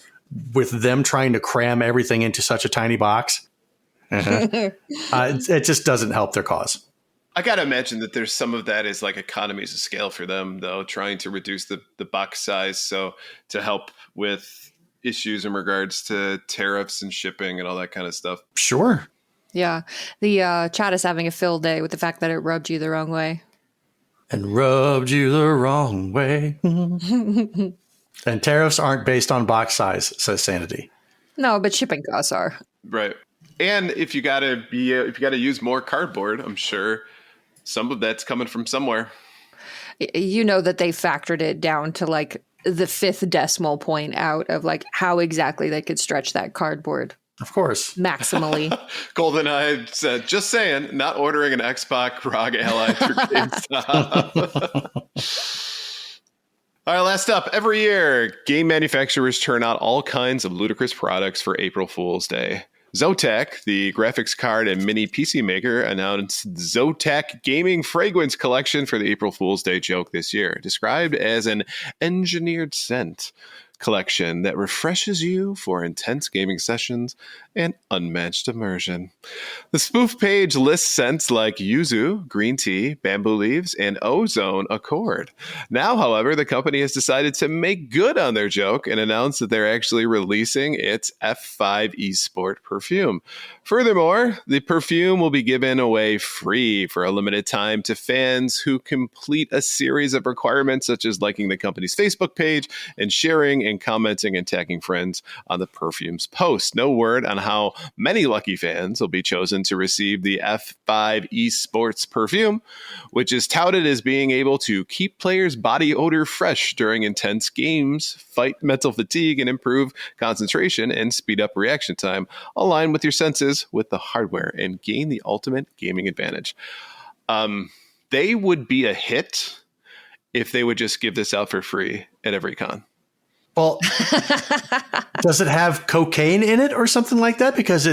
with them trying to cram everything into such a tiny box, it just doesn't help their cause. I got to imagine that there's some of that is like economies of scale for them, though, trying to reduce the box size. So to help with issues in regards to tariffs and shipping and all that kind of stuff. Sure. Yeah. The chat is having a field day with the fact that it rubbed you the wrong way. and rubbed you the wrong way. And tariffs aren't based on box size, says Sanity. No, but shipping costs are. Right. And if you gotta use more cardboard, I'm sure some of that's coming from somewhere. You know that they factored it down to like the 5th decimal point out of like how exactly they could stretch that cardboard. Of course. Maximally. GoldenEye said, just saying, not ordering an Xbox ROG Ally through GameStop. All right, last up. Every year, game manufacturers turn out all kinds of ludicrous products for April Fool's Day. Zotac, the graphics card and mini PC maker, announced Zotac Gaming Fragrance Collection for the April Fool's Day joke this year, described as an engineered scent collection that refreshes you for intense gaming sessions and unmatched immersion. The spoof page lists scents like yuzu, green tea, bamboo leaves, and ozone accord. Now, however, the company has decided to make good on their joke and announced that they're actually releasing its F5 eSport perfume. Furthermore, the perfume will be given away free for a limited time to fans who complete a series of requirements such as liking the company's Facebook page and sharing and commenting and tagging friends on the perfume's post. No word on how many lucky fans will be chosen to receive the F5 eSports perfume, which is touted as being able to keep players' body odor fresh during intense games, fight mental fatigue, and improve concentration and speed up reaction time. Align with your senses with the hardware and gain the ultimate gaming advantage. They would be a hit if they would just give this out for free at every con. Well, does it have cocaine in it or something like that? Because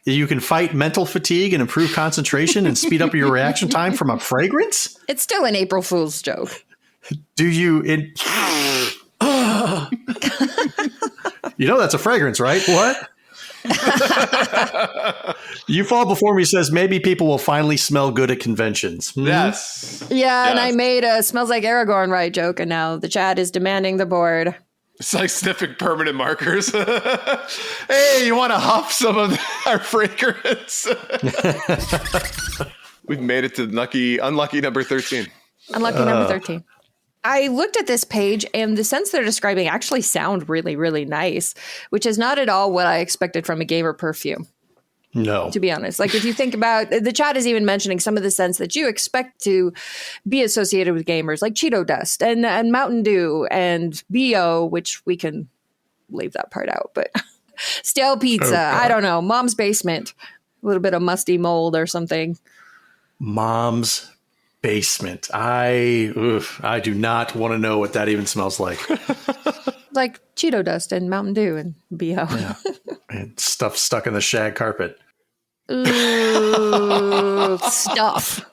you can fight mental fatigue and improve concentration and speed up your reaction time from a fragrance? It's still an April Fool's joke. Do you... You know that's a fragrance, right? What? You Fall Before Me says maybe people will finally smell good at conventions. Yes. Yeah, and I made a smells like Aragorn right joke, and now the chat is demanding the board. It's like sniffing permanent markers. Hey, you want to huff some of our fragrance? We've made it to unlucky number 13. Unlucky number 13. I looked at this page, and the scents they're describing actually sound really, really nice, which is not at all what I expected from a gamer perfume. No. To be honest. Like, if you think about, the chat is even mentioning some of the scents that you expect to be associated with gamers, like Cheeto Dust and Mountain Dew and BO, which we can leave that part out, but stale pizza, I don't know, Mom's Basement, a little bit of musty mold or something. Mom's Basement. I do not want to know what that even smells like. Like Cheeto Dust and Mountain Dew and BO. Yeah. And stuff stuck in the shag carpet. Ooh, stuff.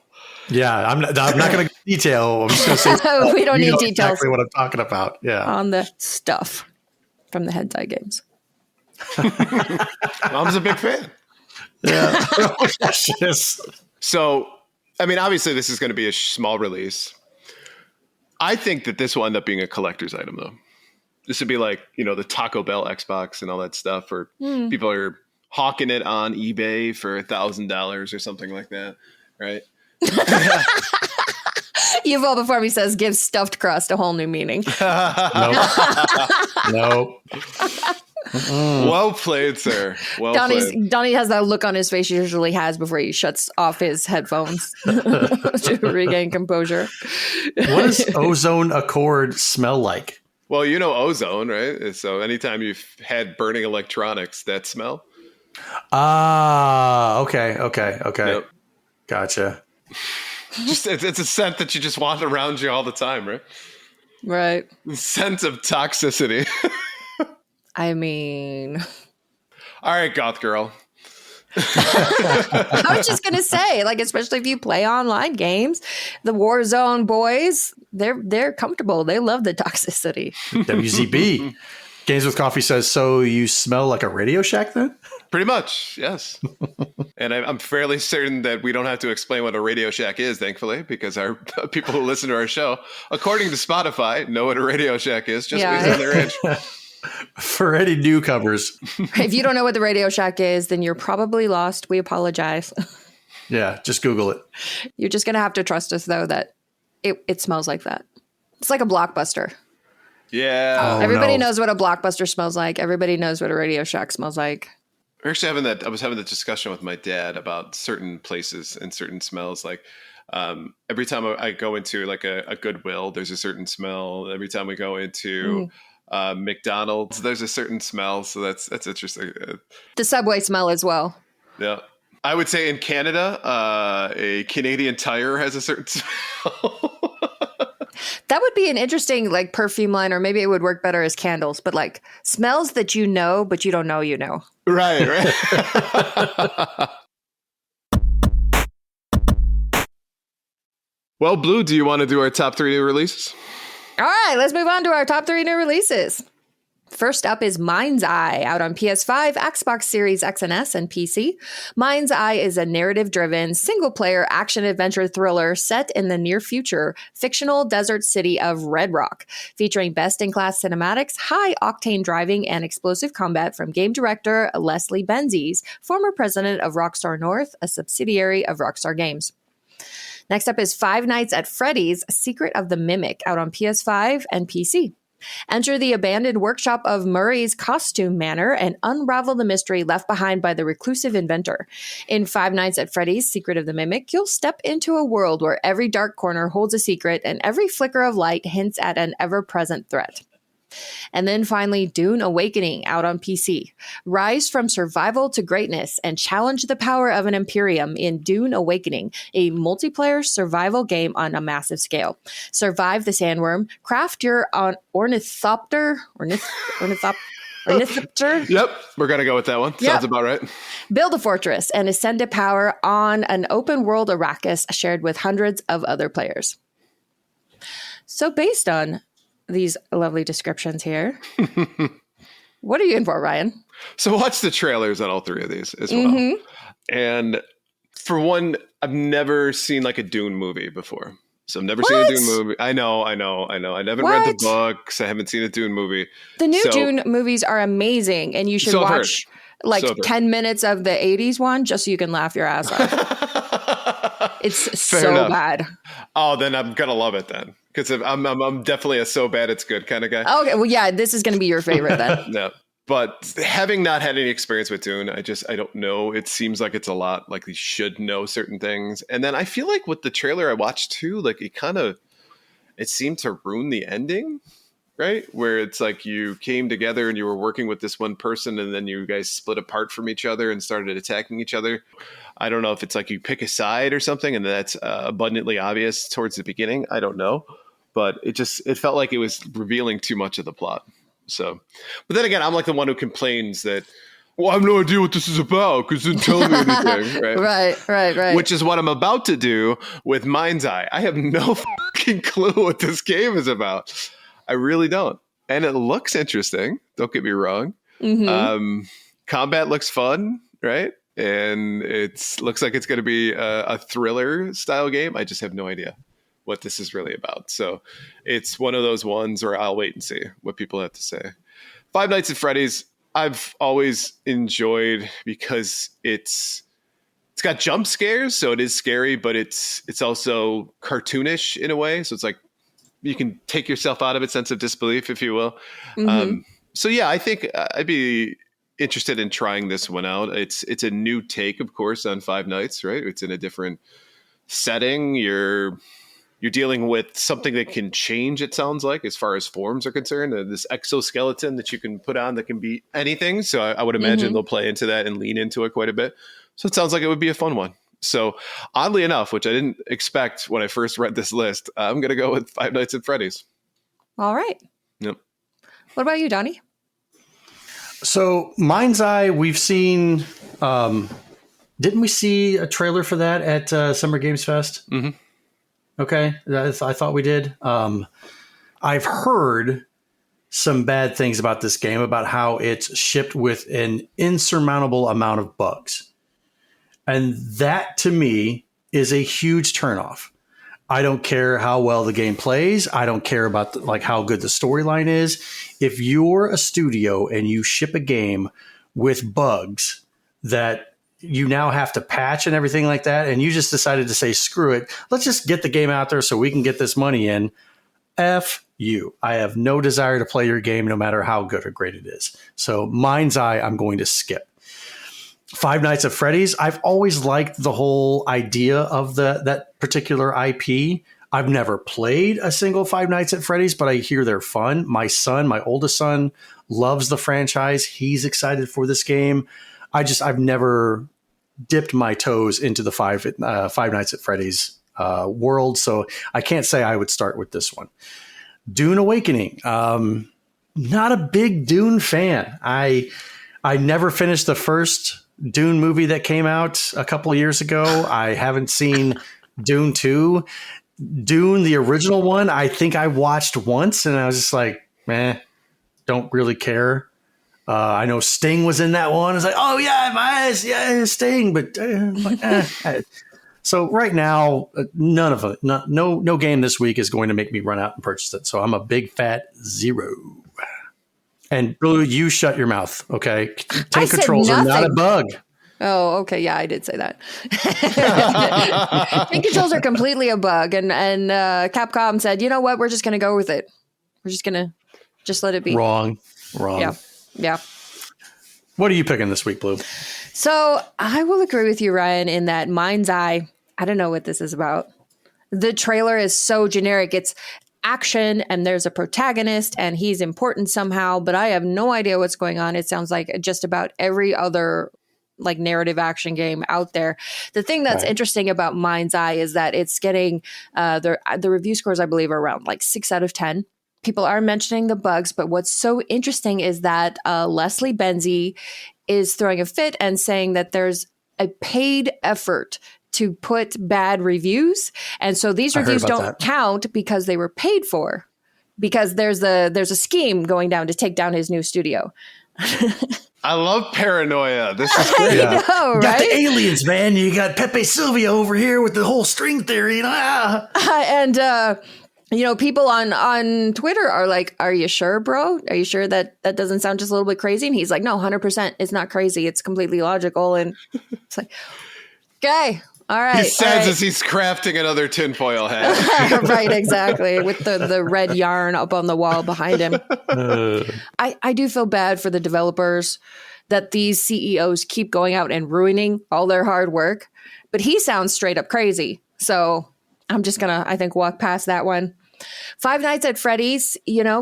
Yeah, I'm not going to detail. I'm just going to say we don't need details. Exactly what I'm talking about. Yeah, on the stuff from the Hentai games. Mom's a big fan. Yeah. Yes. So, I mean, obviously, this is going to be a small release. I think that this will end up being a collector's item, though. This would be like, the Taco Bell Xbox and all that stuff, or people are hawking it on eBay for $1,000 or something like that, right? You Fall Before Me says, give stuffed crust a whole new meaning. Nope. Well played, sir. Donnie has that look on his face he usually has before he shuts off his headphones to regain composure. What does ozone accord smell like? Well, ozone, right? So anytime you've had burning electronics, that smell. Ah, okay. Yep. Gotcha. It's a scent that you just want around you all the time, right? Right. The scent of toxicity. I mean... All right, goth girl. I was just gonna say, especially if you play online games, the Warzone boys, they're comfortable. They love the toxicity. WZB. Games with Coffee says, so you smell like a Radio Shack then? Pretty much, yes. And I'm fairly certain that we don't have to explain what a Radio Shack is, thankfully, because our people who listen to our show, according to Spotify, know what a Radio Shack is just based on their age. For any newcomers. If you don't know what the Radio Shack is, then you're probably lost. We apologize. Yeah, just Google it. You're just going to have to trust us, though, that it smells like that. It's like a Blockbuster. Yeah. Everybody knows what a Blockbuster smells like. Everybody knows what a Radio Shack smells like. We're actually I was having that discussion with my dad about certain places and certain smells. Like every time I go into like a Goodwill, there's a certain smell. Every time we go into McDonald's, there's a certain smell. So that's interesting. The Subway smell as well. Yeah. I would say in Canada, a Canadian Tire has a certain smell. That would be an interesting like perfume line, or maybe it would work better as candles, but like smells that you know, but you don't know you know. Right. Well, Blue, do you want to do our top 3 new releases? All right, let's move on to our top 3 new releases. First up is Mind's Eye, out on PS5, Xbox Series X and S, and PC. Mind's Eye is a narrative-driven, single-player action-adventure thriller set in the near-future fictional desert city of Red Rock, featuring best-in-class cinematics, high-octane driving, and explosive combat from game director Leslie Benzies, former president of Rockstar North, a subsidiary of Rockstar Games. Next up is Five Nights at Freddy's, Secret of the Mimic, out on PS5 and PC. Enter the abandoned workshop of Murray's Costume Manor and unravel the mystery left behind by the reclusive inventor. In Five Nights at Freddy's, Secret of the Mimic, you'll step into a world where every dark corner holds a secret and every flicker of light hints at an ever-present threat. And then finally, Dune Awakening, out on PC. Rise from survival to greatness and challenge the power of an Imperium in Dune Awakening, a multiplayer survival game on a massive scale. Survive the sandworm, craft your ornithopter. Yep, we're going to go with that one. Sounds about right. Build a fortress and ascend to power on an open world Arrakis shared with hundreds of other players. So based on these lovely descriptions here, what are you in for, Ryan? So watch the trailers on all 3 of these as well. And for one, I've never seen like a Dune movie before. So I've never seen a Dune movie. I know. I haven't read the books. I haven't seen a Dune movie. The new Dune movies are amazing, and you should watch like 10 minutes of the 80s one just so you can laugh your ass off. It's so bad. Oh, then I'm going to love it then. Because I'm definitely a so bad it's good kind of guy. Okay, well, yeah, this is going to be your favorite then. No, but having not had any experience with Dune, I don't know. It seems like it's a lot like you should know certain things. And then I feel like with the trailer I watched too, like it seemed to ruin the ending, right? Where it's like you came together and you were working with this one person and then you guys split apart from each other and started attacking each other. I don't know if it's like you pick a side or something and that's abundantly obvious towards the beginning. I don't know. But it felt like it was revealing too much of the plot. So, but then again, I'm like the one who complains that, well, I have no idea what this is about because it didn't tell me anything. Right. Which is what I'm about to do with Mind's Eye. I have no fucking clue what this game is about. I really don't. And it looks interesting. Don't get me wrong. Combat looks fun, right? And looks like it's going to be a thriller style game. I just have no idea what this is really about. So it's one of those ones where I'll wait and see what people have to say. Five Nights at Freddy's, I've always enjoyed because it's got jump scares. So it is scary, but it's also cartoonish in a way. So it's like you can take yourself out of its sense of disbelief, if you will. So yeah, I think I'd be interested in trying this one out. It's a new take, of course, on Five Nights, right? It's in a different setting. You're dealing with something that can change, it sounds like, as far as forms are concerned. This exoskeleton that you can put on that can be anything. So I would imagine they'll play into that and lean into it quite a bit. So it sounds like it would be a fun one. So oddly enough, which I didn't expect when I first read this list, I'm going to go with Five Nights at Freddy's. All right. Yep. What about you, Donnie? So Mind's Eye, we've seen, didn't we see a trailer for that at Summer Games Fest? Mm-hmm. Okay. I thought we did. I've heard some bad things about this game, about how it's shipped with an insurmountable amount of bugs. And that to me is a huge turnoff. I don't care how well the game plays. I don't care about how good the storyline is. If you're a studio and you ship a game with bugs that you now have to patch and everything like that. And you just decided to say, screw it. Let's just get the game out there so we can get this money in. F you. I have no desire to play your game no matter how good or great it is. So Mind's Eye, I'm going to skip. Five Nights at Freddy's. I've always liked the whole idea of that particular IP. I've never played a single Five Nights at Freddy's, but I hear they're fun. My oldest son, loves the franchise. He's excited for this game. I've never dipped my toes into the Five Nights at Freddy's world, so I can't say I would start with this one. Dune Awakening. Not a big Dune fan. I never finished the first Dune movie that came out a couple of years ago. I haven't seen Dune 2. Dune, the original one, I think I watched once, and I was just like, don't really care. I know Sting was in that one. I was like, oh yeah, my eyes, yeah, Sting, but So right now, none of it, no game this week is going to make me run out and purchase it. So I'm a big fat 0. And Blue, you shut your mouth, okay? Tank controls are not a bug. Oh, okay. Yeah, I did say that. Tank controls are completely a bug. And Capcom said, you know what? We're just going to go with it. We're just going to just let it be. Wrong. Yeah. What are you picking this week, Blue? So I will agree with you, Ryan, in that Mind's Eye, I don't know what this is about. The trailer is so generic. It's action and there's a protagonist and he's important somehow, but I have no idea what's going on. It sounds like just about every other like narrative action game out there. The thing that's interesting about Mind's Eye is that it's getting the review scores, I believe, are around like 6 out of 10. People are mentioning the bugs, but what's so interesting is that Leslie Benzie is throwing a fit and saying that there's a paid effort to put bad reviews. And so these reviews don't count because they were paid for, because there's a scheme going down to take down his new studio. I love paranoia. This is great. I know, right? Got the aliens, man. You got Pepe Silvia over here with the whole string theory. And people on Twitter are like, are you sure, bro? Are you sure that doesn't sound just a little bit crazy? And he's like, no, 100%. It's not crazy. It's completely logical. And it's like, okay. All right. He says as he's crafting another tinfoil hat. Right, exactly. With the red yarn up on the wall behind him. I do feel bad for the developers that these CEOs keep going out and ruining all their hard work. But he sounds straight up crazy. So I'm just going to, I think, walk past that one. Five Nights at Freddy's,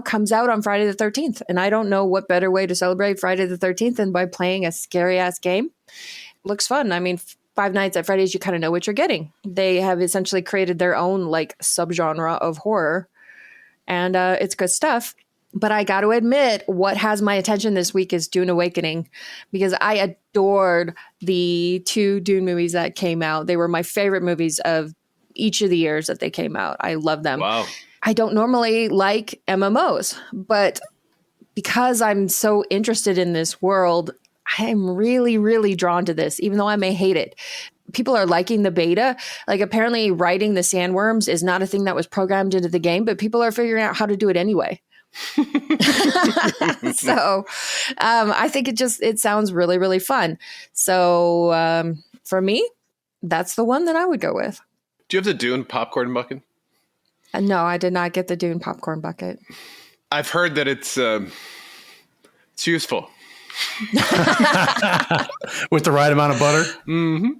comes out on Friday the 13th. And I don't know what better way to celebrate Friday the 13th than by playing a scary ass game. Looks fun. I mean, Five Nights at Freddy's, you kind of know what you're getting. They have essentially created their own like subgenre of horror, and it's good stuff. But I got to admit, what has my attention this week is Dune Awakening, because I adored the 2 Dune movies that came out. They were my favorite movies of each of the years that they came out. I love them. Wow. I don't normally like MMOs, but because I'm so interested in this world, I am really, really drawn to this, even though I may hate it. People are liking the beta. Like, apparently writing the sandworms is not a thing that was programmed into the game, but people are figuring out how to do it anyway. So I think it sounds really, really fun. So for me, that's the one that I would go with. Do you have the Dune popcorn bucket? No, I did not get the Dune popcorn bucket. I've heard that it's useful. With the right amount of butter? Mm-hmm.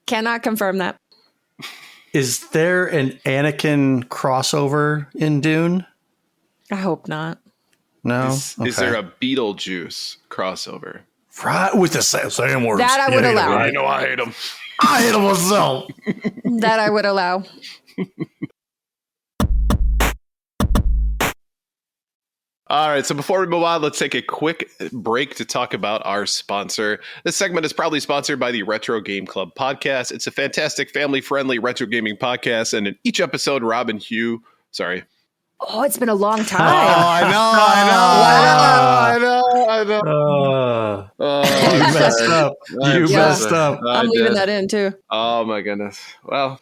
Cannot confirm that. Is there an Anakin crossover in Dune? I hope not. No? Is there a Beetlejuice crossover? Right, with the same words. That I would allow. I know I hate them. I hate them myself. That I would allow. All right, so before we move on, let's take a quick break to talk about our sponsor. This segment is proudly sponsored by the Retro Game Club podcast. It's a fantastic, family-friendly retro gaming podcast, and in each episode, Rob and Hugh, Oh, it's been a long time. I know. You messed up. You messed up. I'm leaving that in, too. Oh, my goodness. Well.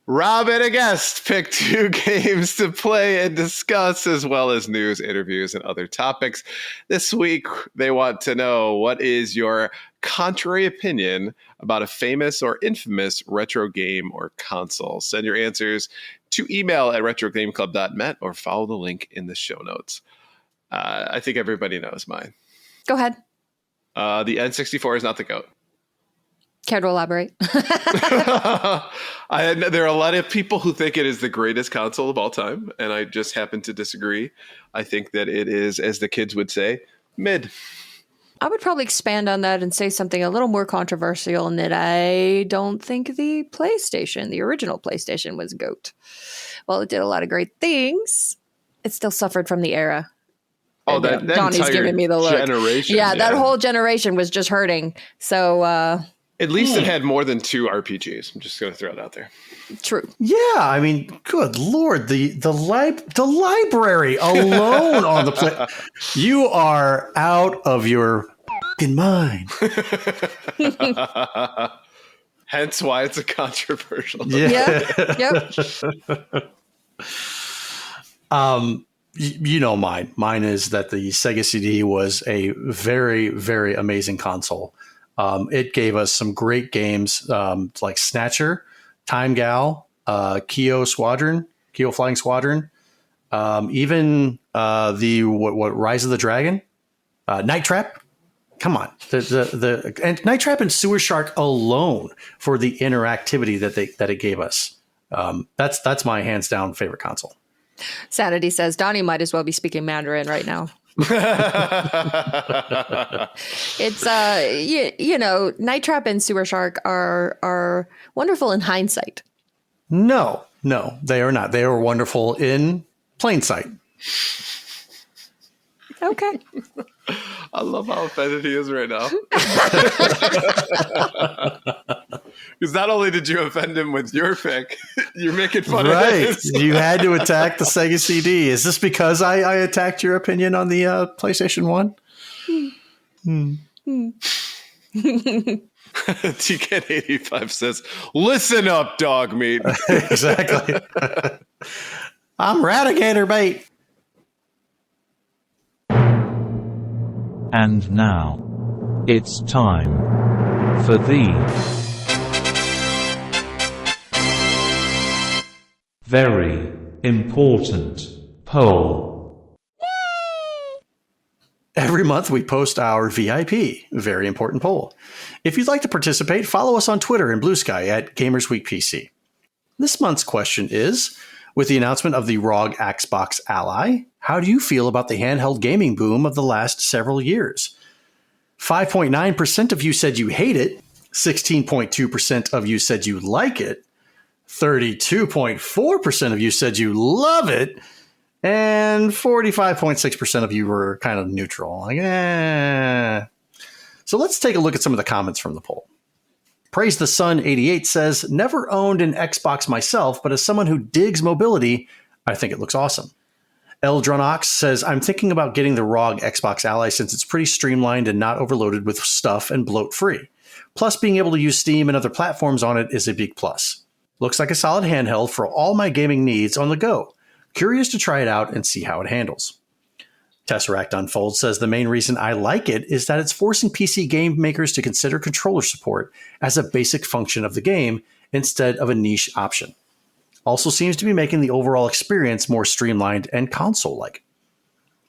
Rob and a guest pick 2 games to play and discuss, as well as news, interviews, and other topics. This week, they want to know, what is your contrary opinion about a famous or infamous retro game or console? Send your answers to email at retrogameclub.net or follow the link in the show notes. I think everybody knows mine. Go ahead. The N64 is not the GOAT. Care to elaborate? There are a lot of people who think it is the greatest console of all time, and I just happen to disagree. I think that it is, as the kids would say, mid. I would probably expand on that and say something a little more controversial in that I don't think the original PlayStation, was GOAT. While it did a lot of great things, it still suffered from the era. Oh, that Donnie's entire giving me the look. Generation. Yeah, that whole generation was just hurting. So, at least it had more than 2 RPGs. I'm just going to throw it out there. true. Yeah, I mean, good Lord, the library alone on the play. You are out of your fucking mind. Hence why it's a controversial. Yeah. Yep. You know mine. Mine is that the Sega CD was a very, very amazing console. It gave us some great games like Snatcher, Time Gal, Keo Flying Squadron, even the Rise of the Dragon, Night Trap. Come on, and Night Trap and Sewer Shark alone for the interactivity that it gave us. That's my hands down favorite console. Sanity says Donnie might as well be speaking Mandarin right now. It's Night Trap and Sewer Shark are wonderful in hindsight. No, they are not. They are wonderful in plain sight. Okay. I love how offended he is right now. Because not only did you offend him with your pick, you're making fun of his. You had to attack the Sega CD. Is this because I attacked your opinion on the PlayStation 1? TK85 says, listen up, dog meat. Exactly. I'm Ratigator bait. And now, it's time for the very important poll. Every month we post our VIP, very important poll. If you'd like to participate, follow us on Twitter and Blue Sky at GamersWeekPC. This month's question is, with the announcement of the ROG Xbox Ally, how do you feel about the handheld gaming boom of the last several years? 5.9% of you said you hate it, 16.2% of you said you like it, 32.4% of you said you love it, and 45.6% of you were kind of neutral. Like, So let's take a look at some of the comments from the poll. Praise the Sun 88 says, never owned an Xbox myself, but as someone who digs mobility, I think it looks awesome. Eldronox says, I'm thinking about getting the ROG Xbox Ally since it's pretty streamlined and not overloaded with stuff and bloat free. Plus, being able to use Steam and other platforms on it is a big plus. Looks like a solid handheld for all my gaming needs on the go. Curious to try it out and see how it handles. Tesseract Unfold says the main reason I like it is that it's forcing PC game makers to consider controller support as a basic function of the game instead of a niche option. Also seems to be making the overall experience more streamlined and console-like.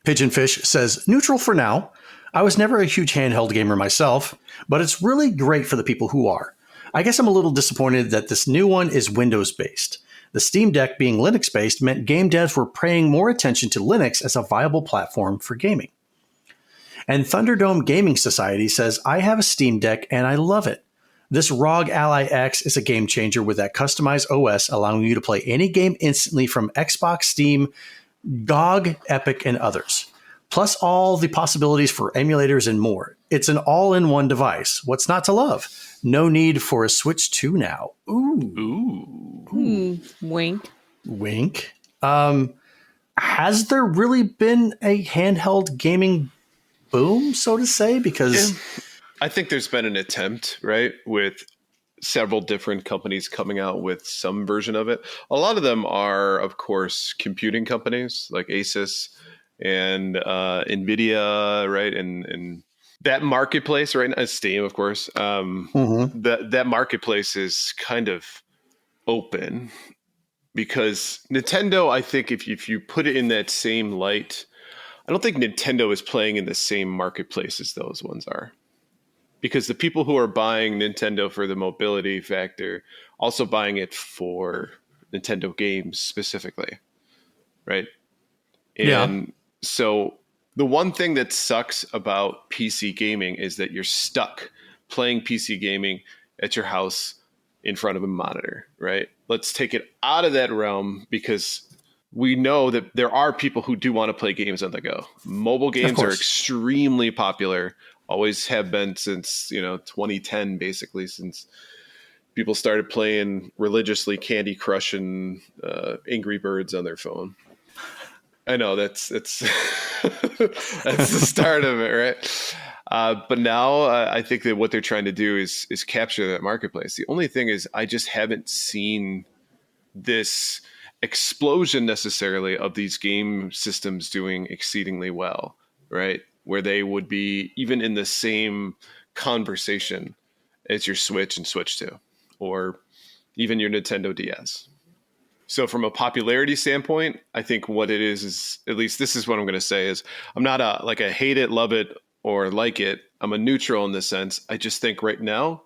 Pigeonfish says, neutral for now. I was never a huge handheld gamer myself, but it's really great for the people who are. I guess I'm a little disappointed that this new one is Windows-based. The Steam Deck being Linux-based meant game devs were paying more attention to Linux as a viable platform for gaming. And Thunderdome Gaming Society says, I have a Steam Deck and I love it. This ROG Ally X is a game changer with that customized OS allowing you to play any game instantly from Xbox, Steam, GOG, Epic, and others. Plus all the possibilities for emulators and more. It's an all-in-one device. What's not to love? No need for a Switch 2 now. Ooh. Wink. Wink. Has there really been a handheld gaming boom, so to say? Because I think there's been an attempt, right, with several different companies coming out with some version of it. A lot of them are, of course, computing companies like Asus and NVIDIA, right? And that marketplace right now, Steam, of course. That marketplace is kind of open because Nintendo, I think if you put it in that same light, I don't think Nintendo is playing in the same marketplace as those ones are. Because the people who are buying Nintendo for the mobility factor also buying it for Nintendo games specifically, right? And so the one thing that sucks about PC gaming is that you're stuck playing PC gaming at your house in front of a monitor, right? Let's take it out of that realm because we know that there are people who do want to play games on the go. Mobile games are extremely popular. Always have been since 2010, basically, since people started playing religiously Candy Crush and Angry Birds on their phone. I know it's that's the start of it, right? But now I think that what they're trying to do is capture that marketplace. The only thing is I just haven't seen this explosion necessarily of these game systems doing exceedingly well, right? Where they would be even in the same conversation as your Switch and Switch 2, or even your Nintendo DS. So from a popularity standpoint, I think what it is at least this is what I'm going to say is I'm not a hate it, love it, or like it. I'm a neutral in this sense. I just think right now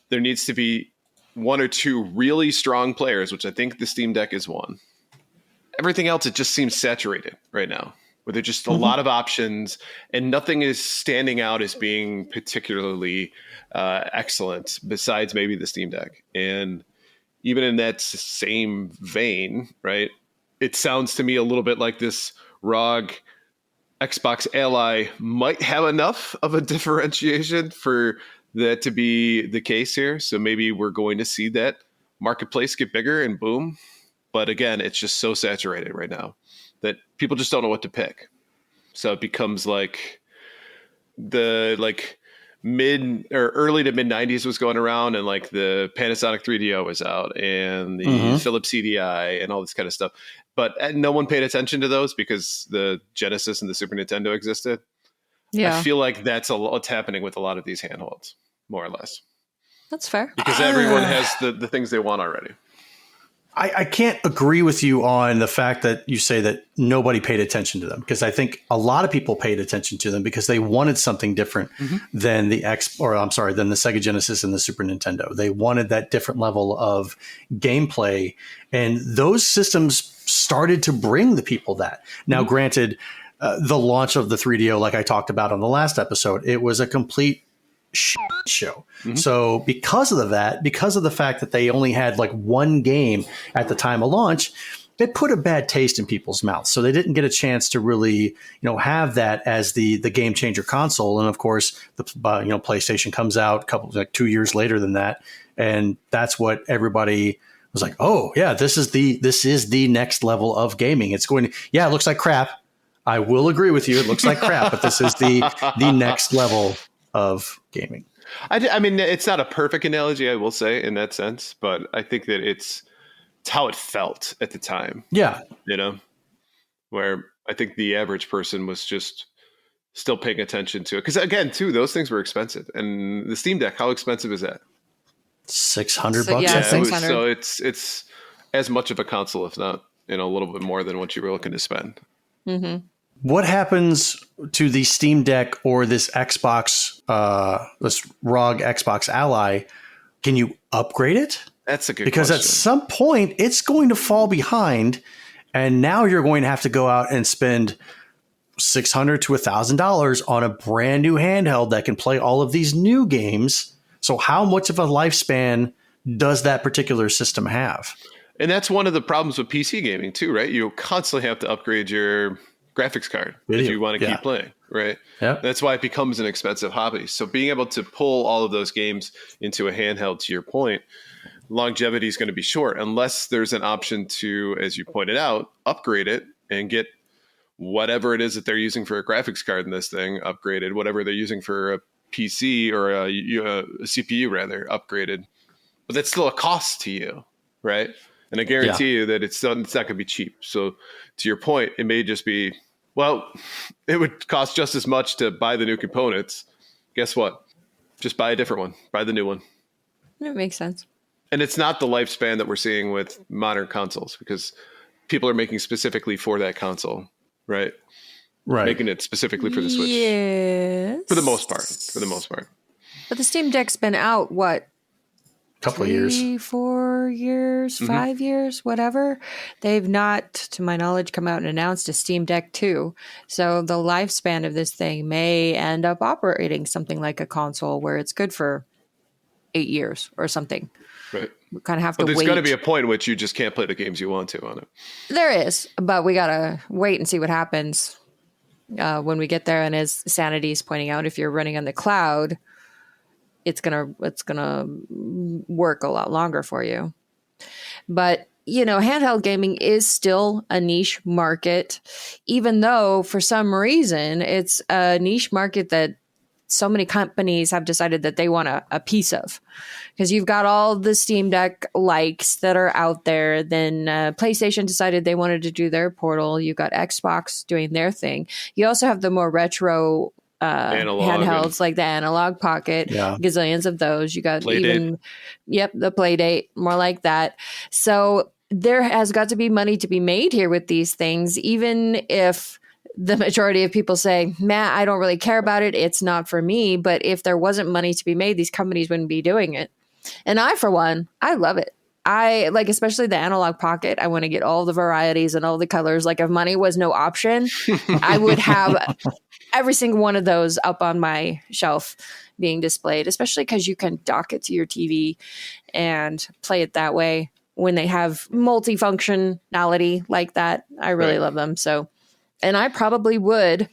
there needs to be one or two really strong players, which I think the Steam Deck is one. Everything else, it just seems saturated right now, where there's just a lot of options and nothing is standing out as being particularly excellent besides maybe the Steam Deck. And even in that same vein, right, it sounds to me a little bit like this ROG Xbox Ally might have enough of a differentiation for that to be the case here. So maybe we're going to see that marketplace get bigger and boom. But again, it's just so saturated right now that people just don't know what to pick. So it becomes like the mid or early to mid 90s was going around and like the Panasonic 3DO was out and the Philips CDI and all this kind of stuff. But no one paid attention to those because the Genesis and the Super Nintendo existed. Yeah. I feel like that's what's happening with a lot of these handhelds, more or less. That's fair. Because everyone has the things they want already. I can't agree with you on the fact that you say that nobody paid attention to them, because I think a lot of people paid attention to them because they wanted something different than the than the Sega Genesis and the Super Nintendo. They wanted that different level of gameplay, and those systems started to bring the people that. Now, granted, the launch of the 3DO, like I talked about on the last episode, it was a complete show. So because of the fact that they only had like one game at the time of launch, it put a bad taste in people's mouths. So they didn't get a chance to really, have that as the game changer console. And of course, the PlayStation comes out 2 years later than that, and that's what everybody was like, oh yeah, this is the next level of gaming. It's going to, it looks like crap. I will agree with you. It looks like crap, but this is the next level of gaming. I mean, it's not a perfect analogy, I will say, in that sense, but I think that it's how it felt at the time. Yeah. Where I think the average person was just still paying attention to it. Because again, too, those things were expensive. And the Steam Deck, how expensive is that? $600. Yeah, $600. So it's as much of a console, if not, a little bit more than what you were looking to spend. What happens to the Steam Deck or this Xbox, this ROG Xbox Ally? Can you upgrade it? That's a good because question. At some point it's going to fall behind, and now you're going to have to go out and spend $600 to $1,000 on a brand new handheld that can play all of these new games. So how much of a lifespan does that particular system have? And that's one of the problems with PC gaming too, right? You constantly have to upgrade your graphics card if you want to keep playing, right? Yep. That's why it becomes an expensive hobby. So being able to pull all of those games into a handheld, to your point, longevity is going to be short unless there's an option to, as you pointed out, upgrade it and get whatever it is that they're using for a graphics card in this thing upgraded, whatever they're using for a PC or a CPU rather upgraded, but that's still a cost to you, right? And I guarantee you that it's not going to be cheap. So to your point, it may just be, well, it would cost just as much to buy the new components. Guess what? Just buy a different one. Buy the new one. It makes sense. And it's not the lifespan that we're seeing with modern consoles because people are making specifically for that console, right? Right. Making it specifically for the Switch. Yes. For the most part. But the Steam Deck's been out, what? Couple of years. 4 years, 5 years, whatever. They've not, to my knowledge, come out and announced a Steam Deck 2. So the lifespan of this thing may end up operating something like a console where it's good for 8 years or something. Right. We kind of have to But wait. there's got to be a point in which you just can't play the games you want to on it. There is, but we got to wait and see what happens when we get there. And as Sanity is pointing out, if you're running on the cloud, it's gonna work a lot longer for you. But handheld gaming is still a niche market, even though for some reason it's a niche market that so many companies have decided that they want a piece of. Because you've got all the Steam Deck likes that are out there. Then PlayStation decided they wanted to do their Portal. You've got Xbox doing their thing. You also have the more retro handhelds like the Analog Pocket, gazillions of those. You got the Playdate, more like that. So there has got to be money to be made here with these things, even if the majority of people say, Matt, I don't really care about it. It's not for me. But if there wasn't money to be made, these companies wouldn't be doing it. And I, for one, I love it. I like, especially the Analog Pocket. I want to get all the varieties and all the colors. Like if money was no option, I would have every single one of those up on my shelf being displayed, especially because you can dock it to your TV and play it that way when they have multifunctionality like that. I really love them. So, and I probably would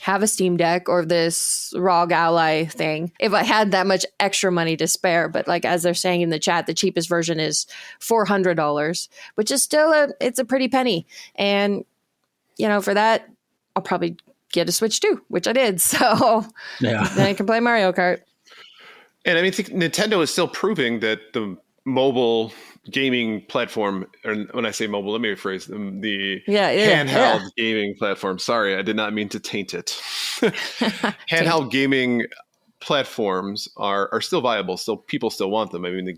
have a Steam Deck or this ROG Ally thing if I had that much extra money to spare. But like, as they're saying in the chat, the cheapest version is $400, which is still it's a pretty penny. And, for that, I'll probably get a Switch too, which I did. So then I can play Mario Kart. And I think Nintendo is still proving that the mobile gaming platform, or when I say mobile, let me rephrase them, the handheld gaming platform. Sorry, I did not mean to taint it. Handheld gaming platforms are still viable. Still, people still want them. I mean,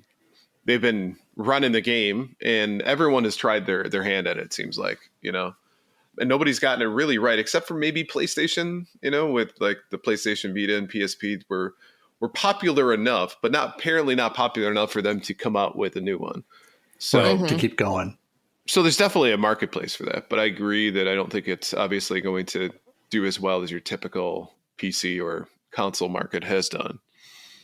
they've been running the game, and everyone has tried their hand at it. It seems like, and nobody's gotten it really right, except for maybe PlayStation. With like the PlayStation Vita and PSP were popular enough, but apparently not popular enough for them to come out with a new one. So to keep going. So there's definitely a marketplace for that, but I agree that I don't think it's obviously going to do as well as your typical PC or console market has done.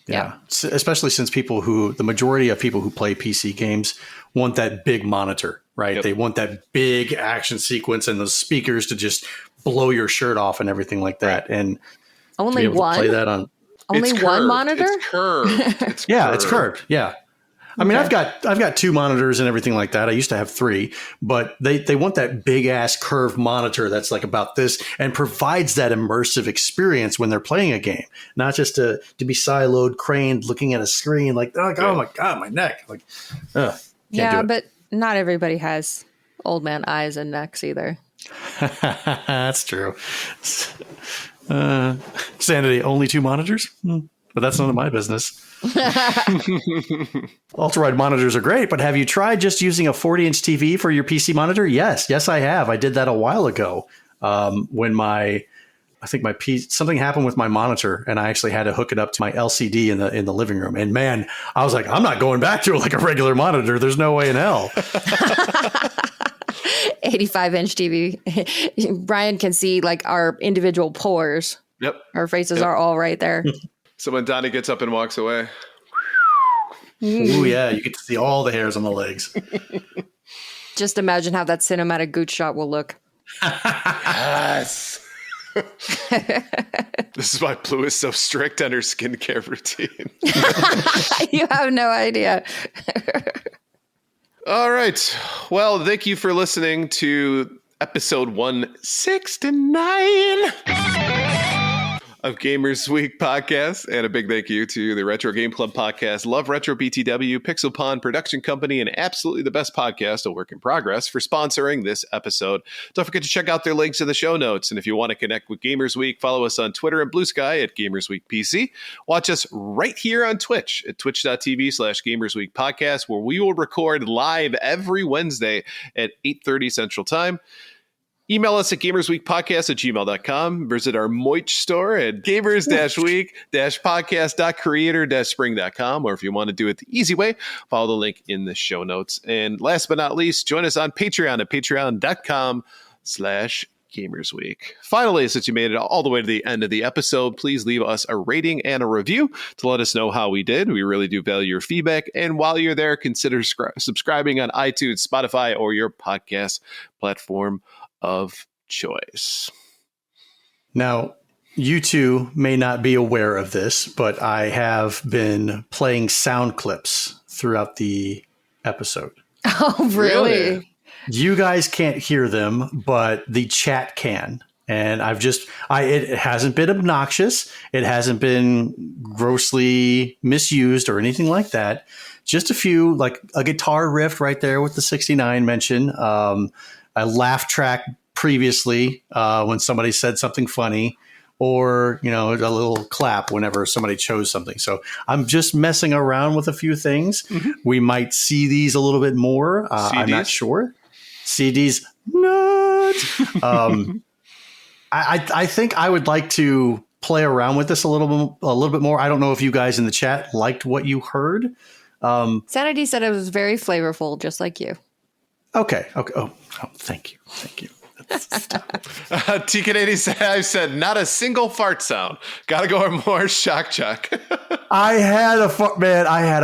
Yeah. Especially since the majority of people who play PC games want that big monitor, right? Yep. They want that big action sequence and those speakers to just blow your shirt off and everything like that. And only one? Play that on. Only one monitor? It's curved. Yeah, it's curved. Yeah. I mean, I've got 2 monitors and everything like that. I used to have 3, but they want that big ass curved monitor that's like about this and provides that immersive experience when they're playing a game, not just to be siloed, craned, looking at a screen like, oh my God, my neck. Like, but not everybody has old man eyes and necks either. That's true. Sanity, only 2 monitors? But that's none of my business. Ultra-wide monitors are great, but have you tried just using a 40-inch TV for your PC monitor? Yes, I have. I did that a while ago when something happened with my monitor, and I actually had to hook it up to my LCD in the living room. And man, I was like, I'm not going back to like a regular monitor. There's no way in hell. 85-inch TV. Brian can see like our individual pores. Yep. Our faces are all right there. So when Donnie gets up and walks away. Ooh, yeah. You get to see all the hairs on the legs. Just imagine how that cinematic gooch shot will look. Yes. This is why Blue is so strict on her skincare routine. You have no idea. All right. Well, thank you for listening to episode 169 of Gamers Week podcast, and a big thank you to the Retro Game Club podcast, Love Retro BTW, Pixel Pond Production Company, and absolutely the best podcast, A Work in Progress, for sponsoring this episode. Don't forget to check out their links in the show notes, and if you want to connect with Gamers Week, follow us on Twitter and Blue Sky at Gamers Week PC. Watch us right here on Twitch at twitch.tv/Gamers Week Podcast, where we will record live every Wednesday at 8:30 Central Time. Email us at gamersweekpodcast@gmail.com. Visit our merch store at gamers-week-podcast.creator-spring.com. Or if you want to do it the easy way, follow the link in the show notes. And last but not least, join us on Patreon at patreon.com/gamersweek. Finally, since you made it all the way to the end of the episode, please leave us a rating and a review to let us know how we did. We really do value your feedback. And while you're there, consider subscribing on iTunes, Spotify, or your podcast platform of choice. Now, you two may not be aware of this, but I have been playing sound clips throughout the episode. Oh, really? You guys can't hear them, but the chat can. And it hasn't been obnoxious. It hasn't been grossly misused or anything like that. Just a few, like a guitar riff right there with the 69 mention. A laugh track previously when somebody said something funny, or a little clap whenever somebody chose something. So I'm just messing around with a few things. Mm-hmm. We might see these a little bit more. I'm not sure. CDs, not. I think I would like to play around with this a little bit more. I don't know if you guys in the chat liked what you heard. Sanity said it was very flavorful, just like you. Okay. Oh, thank you. T-Canadian said, not a single fart sound. Gotta go more shock chuck. I had a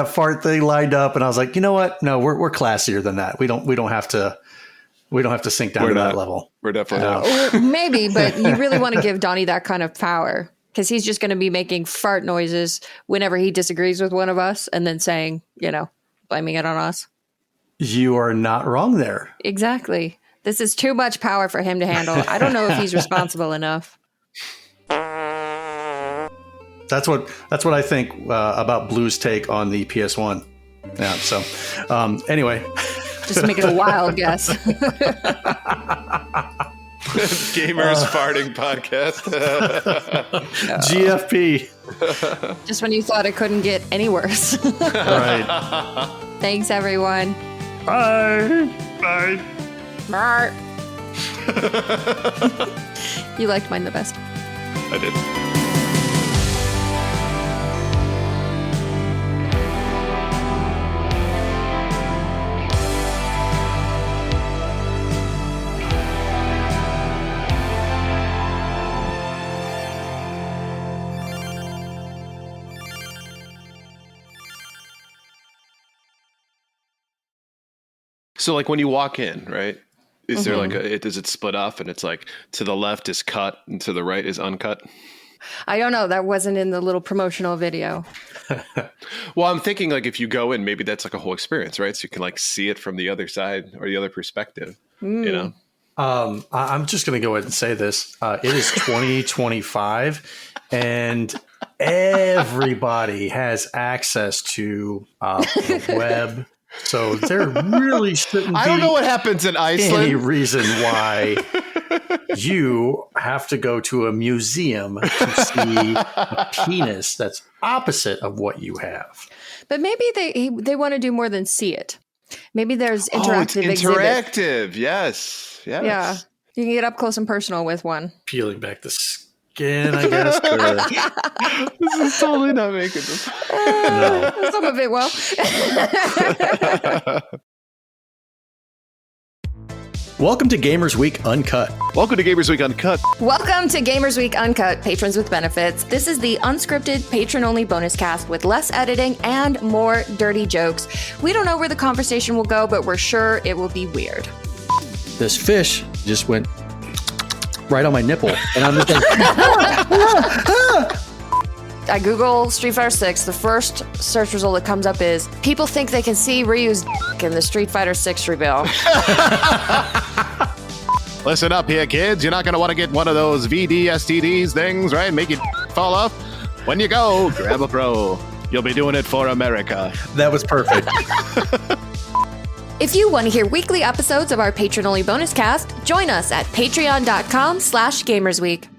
fart thing lined up, and I was like, you know what? No, we're classier than that. We don't have to sink down to that level. We're definitely not. Well, maybe, but you really want to give Donnie that kind of power, because he's just going to be making fart noises whenever he disagrees with one of us, and then saying, blaming it on us. You are not wrong there. Exactly. This is too much power for him to handle. I don't know if he's responsible enough. That's what I think about Blue's take on the PS1. Yeah. So anyway, just making a wild guess. Gamers farting podcast. GFP. Just when you thought it couldn't get any worse. Right. Thanks, everyone. Bye. Bye. You liked mine the best. I did. So like when you walk in, right? Is there like does it split off and it's like to the left is cut and to the right is uncut? I don't know. That wasn't in the little promotional video. Well, I'm thinking like if you go in, maybe that's like a whole experience, right? So you can like see it from the other side or the other perspective, I'm just going to go ahead and say this. It is 2025 and everybody has access to the web. So there really shouldn't be I don't know what happens in Iceland. Any reason why you have to go to a museum to see a penis that's opposite of what you have. But maybe they want to do more than see it. Maybe there's interactive it's interactive. Yes. Yeah. You can get up close and personal with one. Peeling back the skin, I guess. This is totally not making this. No. Some of it will. Welcome to Gamers Week Uncut. Welcome to Gamers Week Uncut. Welcome to Gamers Week Uncut, patrons with benefits. This is the unscripted, patron-only bonus cast with less editing and more dirty jokes. We don't know where the conversation will go, but we're sure it will be weird. This fish just went right on my nipple, and I'm just like, I Google Street Fighter 6. The first search result that comes up is people think they can see Ryu's in the Street Fighter 6 reveal. Listen up here, kids. You're not going to want to get one of those VD STDs things, right? Make it fall off. When you go, grab a pro. You'll be doing it for America. That was perfect. If you want to hear weekly episodes of our patron-only bonus cast, join us at patreon.com/gamersweek.